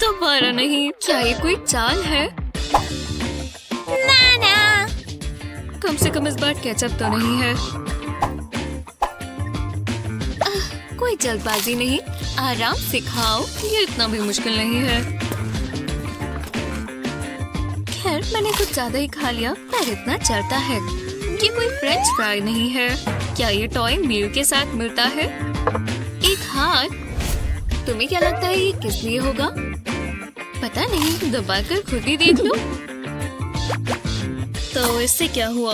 दोबारा नहीं। क्या ये कोई चाल है? नाना। कम से कम इस बार केचप तो नहीं है। कोई जल्दबाजी नहीं, आराम से खाओ, ये इतना भी मुश्किल नहीं है। खैर मैंने कुछ ज्यादा ही खा लिया, पर इतना चलता है। ये कोई फ्रेंच फ्राई नहीं है। क्या ये टॉय मील के साथ मिलता है? एक हाथ। तुम्हें क्या लगता है ये किस लिए होगा? पता नहीं, दबाकर खुद ही देख लो। तो इससे क्या हुआ?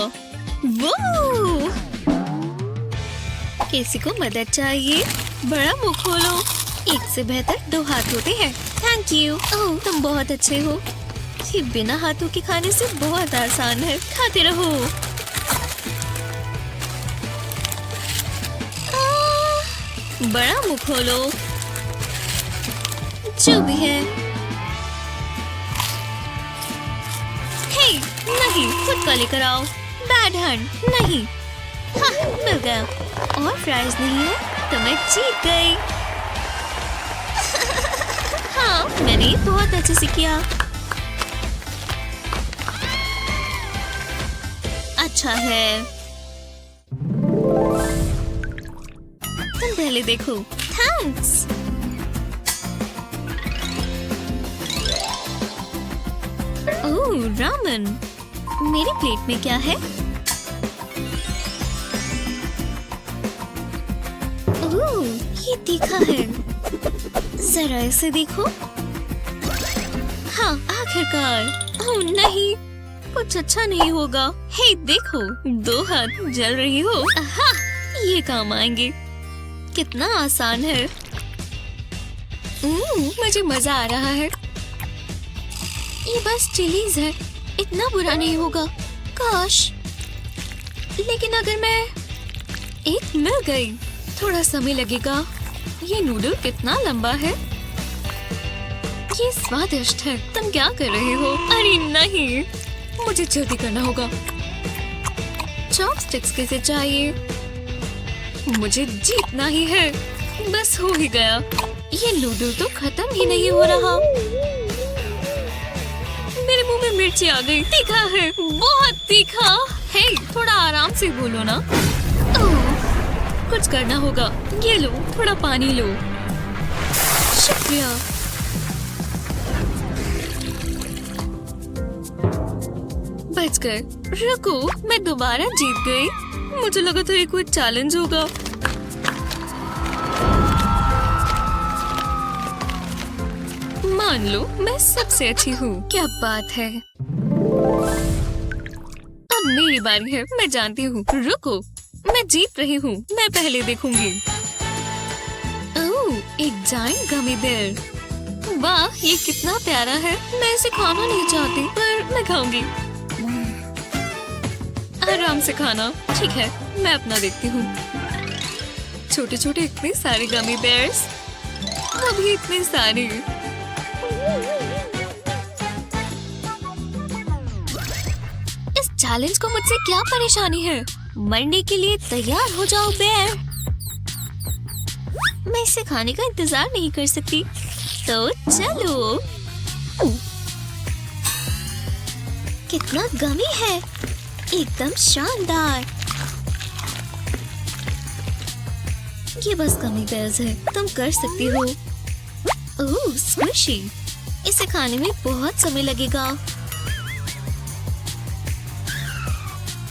वो किसी को मदद चाहिए? बड़ा मुंह खोलो। एक से बेहतर 2 हाथ होते हैं। Thank you. ओह तुम बहुत अच्छे हो। ये बिना हाथों के खाने से बहुत आसान है। खाते रहो। बड़ा मुंह खोलो। जो भी है। हे, नहीं, खुद का लेकर आओ। बैड हैंड नहीं। हाँ, मिल गया। और फ्राइज नहीं है तो मैं जीत गई। हाँ, मैंने बहुत अच्छे से किया। अच्छा है। तुम पहले देखो। थैंक्स। ओह रामन। मेरी प्लेट में क्या है? ओह ये तीखा है। जरा इसे देखो। हाँ आखिरकार। ओह नहीं, कुछ अच्छा नहीं होगा। हे देखो, 2 हाथ जल रही हो। आहा, ये काम आएंगे। कितना आसान है। मुझे मजा आ रहा है। ये बस चिलीज है, इतना बुरा नहीं होगा। काश, लेकिन अगर मैं एक मिल गई। थोड़ा समय लगेगा। ये नूडल कितना लंबा है। ये स्वादिष्ट है। तुम क्या कर रहे हो? अरे नहीं, मुझे जल्दी करना होगा। चॉपस्टिक्स कैसे चाहिए? मुझे जीतना ही है। बस हो ही गया। ये नूडल तो खत्म ही नहीं हो रहा। मेरे मुंह में मिर्ची आ गई। तीखा है, बहुत तीखा। हे, थोड़ा आराम से बोलो ना। कुछ करना होगा। ये लो, थोड़ा पानी लो। शुक्रिया। बच गए। रुको, मैं दोबारा जीत गई। मुझे लगा था ये कोई चैलेंज होगा। मान लो मैं सबसे अच्छी हूँ। क्या बात है। अब मेरी बारी है। मैं जानती हूँ। रुको, मैं जीत रही हूँ। मैं पहले देखूंगी। ओह, एक जायंट गमी बेयर। वाह, ये कितना प्यारा है। मैं इसे खाना नहीं चाहती, पर मैं खाऊंगी। आराम से खाना। ठीक है, मैं अपना देखती हूँ। छोटे छोटे इतने सारे गमी बेयर्स। अभी इतने सारे। इस चैलेंज को मुझसे क्या परेशानी है? मरने के लिए तैयार हो जाओ बेयर। मैं इसे खाने का इंतजार नहीं कर सकती। तो चलो। कितना गमी है, एकदम शानदार। ये बस गमी बेयर्स है, तुम कर सकती हो। ओह स्क्विशी, इसे खाने में बहुत समय लगेगा।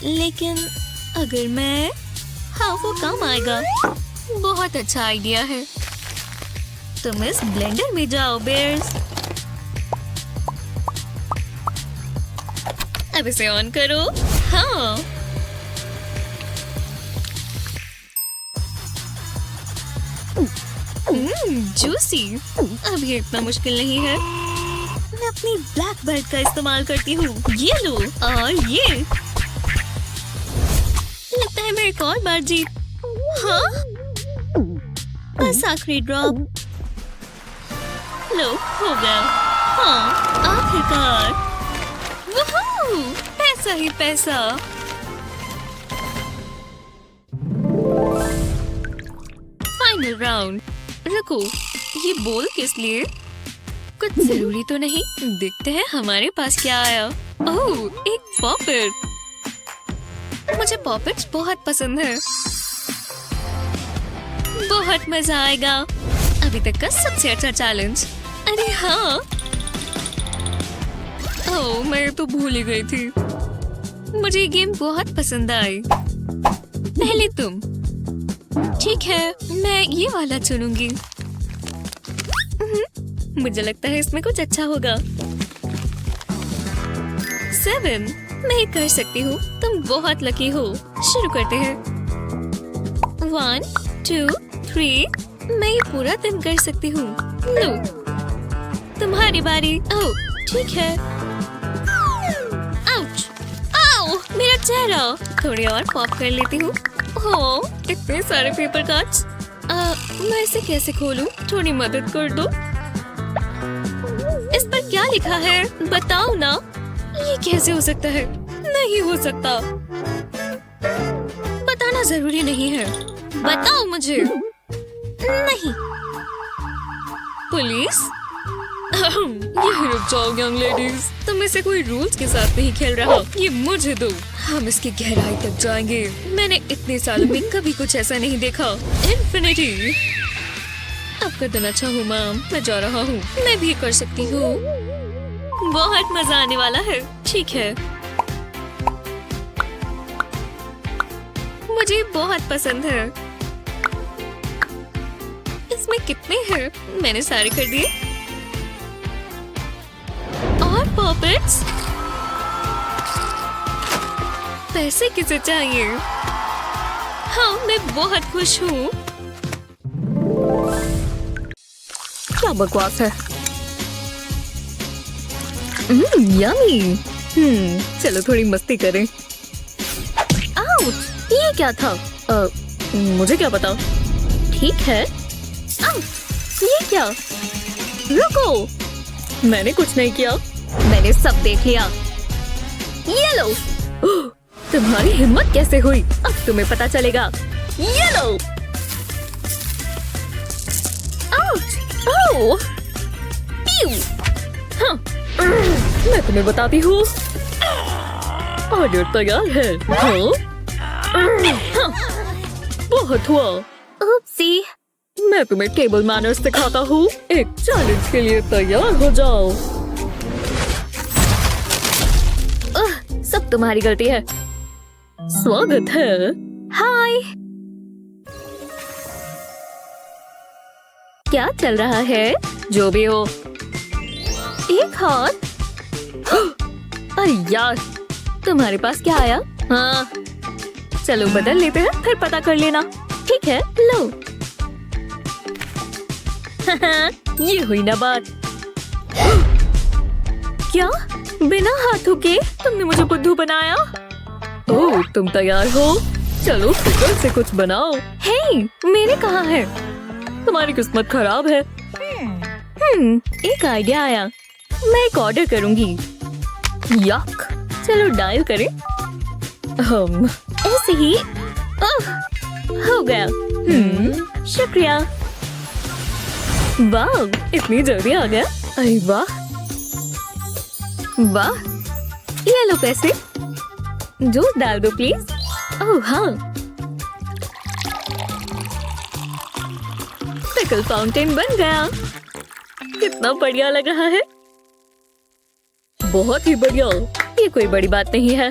लेकिन अगर मैं, हाँ वो काम आएगा। बहुत अच्छा आइडिया है। तुम इस ब्लेंडर में जाओ बेयर्स। अब इसे ऑन करो। हाँ जूसी। अब ये इतना मुश्किल नहीं है। मैं अपनी ब्लैक बेल्ट का इस्तेमाल करती हूँ। ये लो और ये। लगता है मैं एक और बार जीत। हाँ बस आखिरी ड्रॉप। लो हो गया। हाँ आखिरकार। वूहू, पैसा ही पैसा। Final round. रुको, ये बोल किस लिए? कुछ जरूरी तो नहीं। देखते हैं हमारे पास क्या आया। ओह एक पॉपेट। मुझे पॉपेट्स बहुत पसंद है। बहुत मजा आएगा। अभी तक का सबसे अच्छा चैलेंज। अरे हाँ, ओह मैं तो भूल ही गई थी। मुझे ये गेम बहुत पसंद आई। पहले तुम। ठीक है, मैं ये वाला चुनूंगी। मुझे लगता है इसमें कुछ अच्छा होगा। 7, मैं कर सकती हूँ। तुम बहुत लकी हो। शुरू करते हैं। 1 2 3। मैं ये पूरा दिन कर सकती हूँ। लो तुम्हारी बारी। ओह ठीक है। आउच, आओ मेरा चेहरा। थोड़ी और पॉप कर लेती हूँ। ओह इतने सारे पेपर कट्स। मैं इसे कैसे खोलूं? थोड़ी मदद कर दो। इस पर क्या लिखा है बताओ ना। ये कैसे हो सकता है? नहीं हो सकता। बताना जरूरी नहीं है। बताओ मुझे। नहीं। पुलिस? ये रुक जाओ यंग लेडीज, तुम में से कोई रूल्स के साथ नहीं खेल रहा। ये मुझे दो, हम इसकी गहराई तक जाएंगे। मैंने इतने सालों में कभी कुछ ऐसा नहीं देखा। इन्फिनिटी। आपका दिन अच्छा हो मैम, मैं जा रहा हूँ। मैं भी कर सकती हूँ। बहुत मजा आने वाला है। ठीक है, मुझे बहुत पसंद है। इसमें कितने हैं? मैंने सारे कर दिए। और पॉपेट्स? पैसे किसे चाहिए? हाँ मैं बहुत खुश हूँ। क्या बकवास है। यम्मी। चलो थोड़ी मस्ती करें। आउच, ये क्या था? मुझे क्या पता। ठीक है। ये क्या? रुको, मैंने कुछ नहीं किया। मैंने सब देख लिया। ये लो। तुम्हारी हिम्मत कैसे हुई? अब तुम्हें पता चलेगा। ये लो। आउच, ओह, प्यू। हाँ, मैं तुम्हें बताती हूँ। ऑर्डर तैयार है। हाँ, बहुत हुआ। उपसी। मैं तुम्हें टेबल मैनर्स सिखाता हूँ। एक चैलेंज के लिए तैयार हो जाओ। सब तुम्हारी गलती है। स्वागत है। हाय। क्या चल रहा है? जो भी हो। एक हाथ। अरे यार, तुम्हारे पास क्या आया? हाँ, चलो बदल लेते हैं, फिर पता कर लेना। ठीक है, लो। ये हुई ना बात। क्या? बिना हाथों के तुमने मुझे बुद्धू बनाया? ओह, तुम तैयार हो? चलो फिकर से कुछ बनाओ। हे, मेरे कहाँ है? तुम्हारी किस्मत खराब है। एक आइडिया आया। मैं एक ऑर्डर करूंगी। यक, चलो डायल करें। ऐसे ही। हो गया। शुक्रिया। वाह, इतनी जल्दी आ गया। अरे वाह वाह, ये लो पैसे। जूस डाल दो प्लीज। ओह हाँ, पिकल फाउंटेन बन गया। कितना बढ़िया लग रहा है। बहुत ही बढ़िया। ये कोई बड़ी बात नहीं है।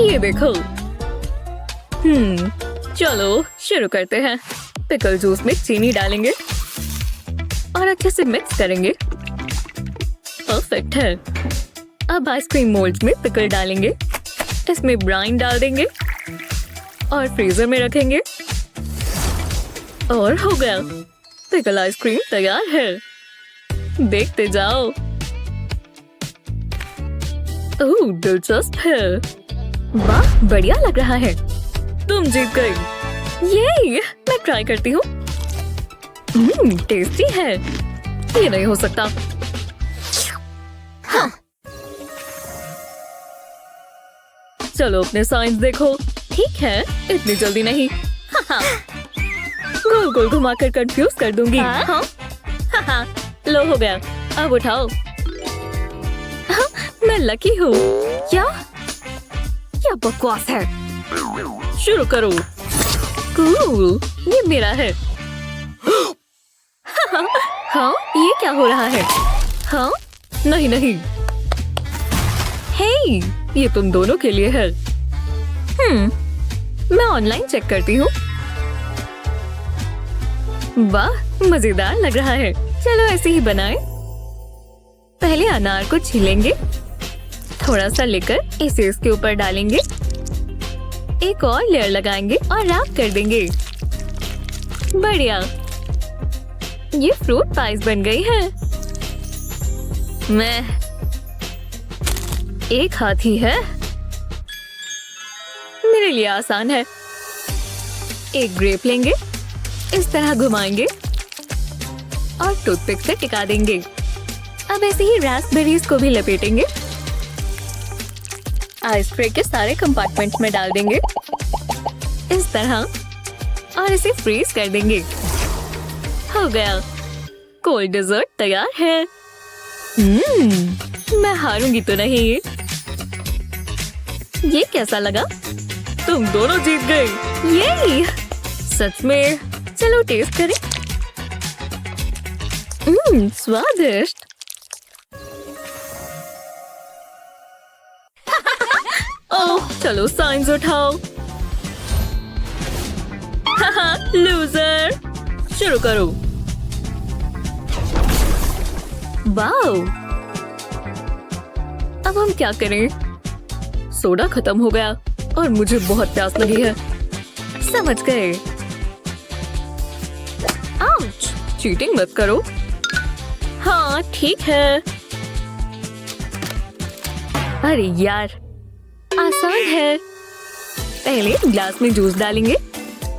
ये देखो। चलो शुरू करते हैं। पिकल जूस में चीनी डालेंगे और अच्छे से मिक्स करेंगे। परफेक्ट है। अब आइसक्रीम मोल्ड में पिकल डालेंगे, इसमें ब्राइन डाल देंगे और फ्रीजर में रखेंगे। और हो गया, पिकल आइसक्रीम तैयार है। देखते जाओ। ओह दिलचस्प है। वाह बढ़िया लग रहा है। तुम जीत गई। ये मैं ट्राई करती हूँ। टेस्टी है। ये नहीं हो सकता। हाँ। चलो अपने साइंस देखो। ठीक है, इतनी जल्दी नहीं। हाँ। गोल गोल घुमाकर कंफ्यूज कर दूंगी। हाँ? हाँ। लो हो गया। अब उठाओ। हाँ, मैं लकी हूँ। क्या बकवास है। शुरू करो। कूल, ये मेरा है। हाँ, ये क्या हो रहा है। हाँ, नहीं। हे, ये तुम दोनों के लिए है। मैं ऑनलाइन चेक करती हूँ। वाह मजेदार लग रहा है। चलो ऐसे ही बनाएं। पहले अनार को छीलेंगे, थोड़ा सा लेकर इसे इसके ऊपर डालेंगे, एक और लेयर लगाएंगे और रैप कर देंगे। बढ़िया, ये फ्रूट पाइस बन गई है। मैं एक हाथी है। मेरे लिए आसान है। एक ग्रेप लेंगे, इस तरह घुमाएंगे और टूथपिक से टिका देंगे। अब ऐसे ही रास्पबेरीज को भी लपेटेंगे। आइस ट्रे के सारे कंपार्टमेंट्स में डाल देंगे इस तरह और इसे फ्रीज कर देंगे। हो गया, कोल्ड डेजर्ट तैयार है। मैं हारूंगी तो नहीं। ये कैसा लगा? तुम दोनों जीत गए। ये सच में। चलो टेस्ट करें। स्वादिष्ट। ओह चलो साइंस उठाओ। लूजर। शुरू करो। वाओ, अब हम क्या करें? सोडा खत्म हो गया और मुझे बहुत प्यास लगी है। समझ गए। आउच, चीटिंग मत करो। हाँ ठीक है। अरे यार, आसान है। पहले ग्लास में जूस डालेंगे,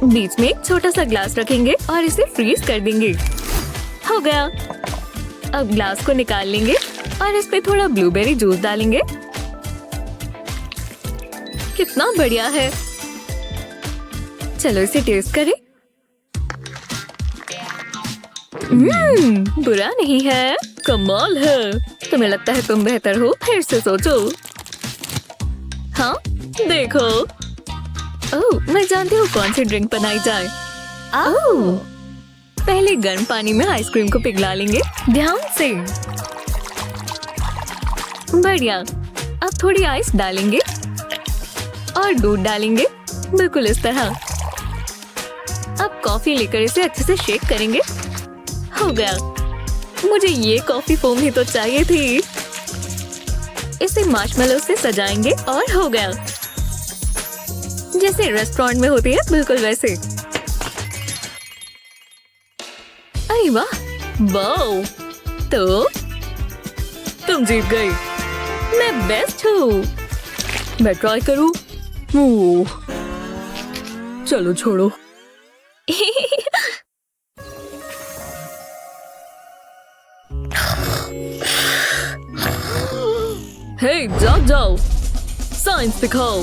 बीच में एक छोटा सा ग्लास रखेंगे और इसे फ्रीज कर देंगे। हो गया। अब ग्लास को निकाल लेंगे और इस पे थोड़ा ब्लूबेरी जूस डालेंगे। कितना बढ़िया है। चलो इसे टेस्ट करें। बुरा नहीं है। कमाल है। तुम्हें लगता है तुम बेहतर हो? फिर से सोचो। हाँ देखो। ओह मैं जानती हूँ कौन सी ड्रिंक बनाई जाए। ओह पहले गर्म पानी में आइसक्रीम को पिघला लेंगे ध्यान से। बढ़िया। अब थोड़ी आइस डालेंगे और दूध डालेंगे, बिल्कुल इस तरह। अब कॉफी लेकर इसे अच्छे से शेक करेंगे। हो गया। मुझे ये कॉफी फोम ही तो चाहिए थी। इसे मार्शमेलो से सजाएंगे और हो गया। जैसे रेस्टोरेंट में होती है बिल्कुल वैसे। अरे वाह, वाओ। तो तुम जीत गई। मैं बेस्ट हूँ। मैं ट्राई करूँ? चलो छोड़ो। हे जाओ साइंस दिखाओ।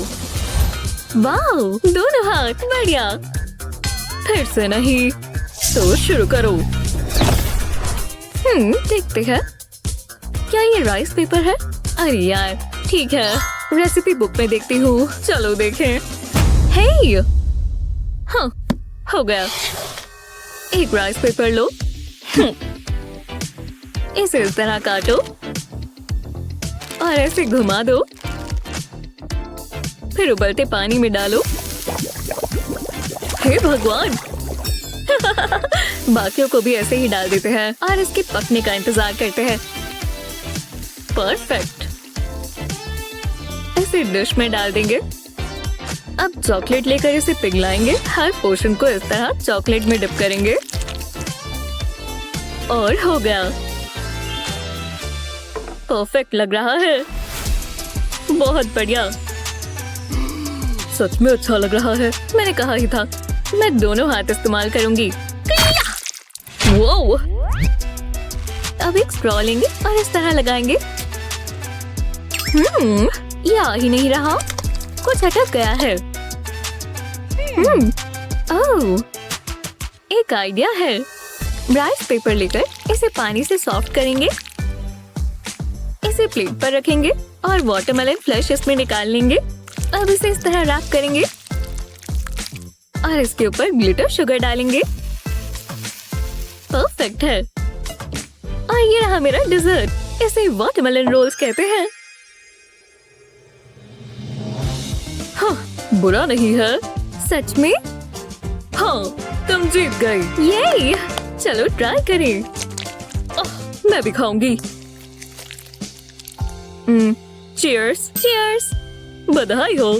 वाओ दोनों हाथ। बढ़िया। फिर से नहीं तो शुरू करो। देखते हैं क्या ये राइस पेपर है। अरे यार, ठीक है, रेसिपी बुक में देखती हूँ। चलो देखें। हे, हाँ, हो गया। एक राइस पेपर लो, इसे इस तरह काटो और ऐसे घुमा दो, फिर उबलते पानी में डालो। हे भगवान, बाकियों को भी ऐसे ही डाल देते हैं और इसके पकने का इंतजार करते हैं। परफेक्ट। इसे डिश में डाल देंगे। अब चॉकलेट लेकर इसे पिघलाएंगे। हर पोर्शन को इस तरह चॉकलेट में डिप करेंगे और हो गया। परफेक्ट लग रहा है। बहुत बढ़िया, सच में अच्छा लग रहा है। मैंने कहा ही था, मैं दोनों हाथ इस्तेमाल करूंगी। वो अब एक स्ट्रॉ लेंगे और इस तरह लगाएंगे। ये आ ही नहीं रहा, कुछ अटक गया है। ओह, एक आइडिया है। राइस पेपर लेकर इसे पानी से सॉफ्ट करेंगे, इसे प्लेट पर रखेंगे और वाटरमेलन फ्लैश इसमें निकाल लेंगे। अब इसे इस तरह रैप करेंगे और इसके ऊपर ग्लिटर शुगर डालेंगे। परफेक्ट है। और ये रहा मेरा डिजर्ट। इसे वाटरमेलन रोल्स कहते हैं। हाँ, बुरा नहीं है। सच में? हाँ, तुम जीत गई। ये चलो ट्राई करें। मैं भी खाऊंगी। चीयर्स। चीयर्स। बधाई हो।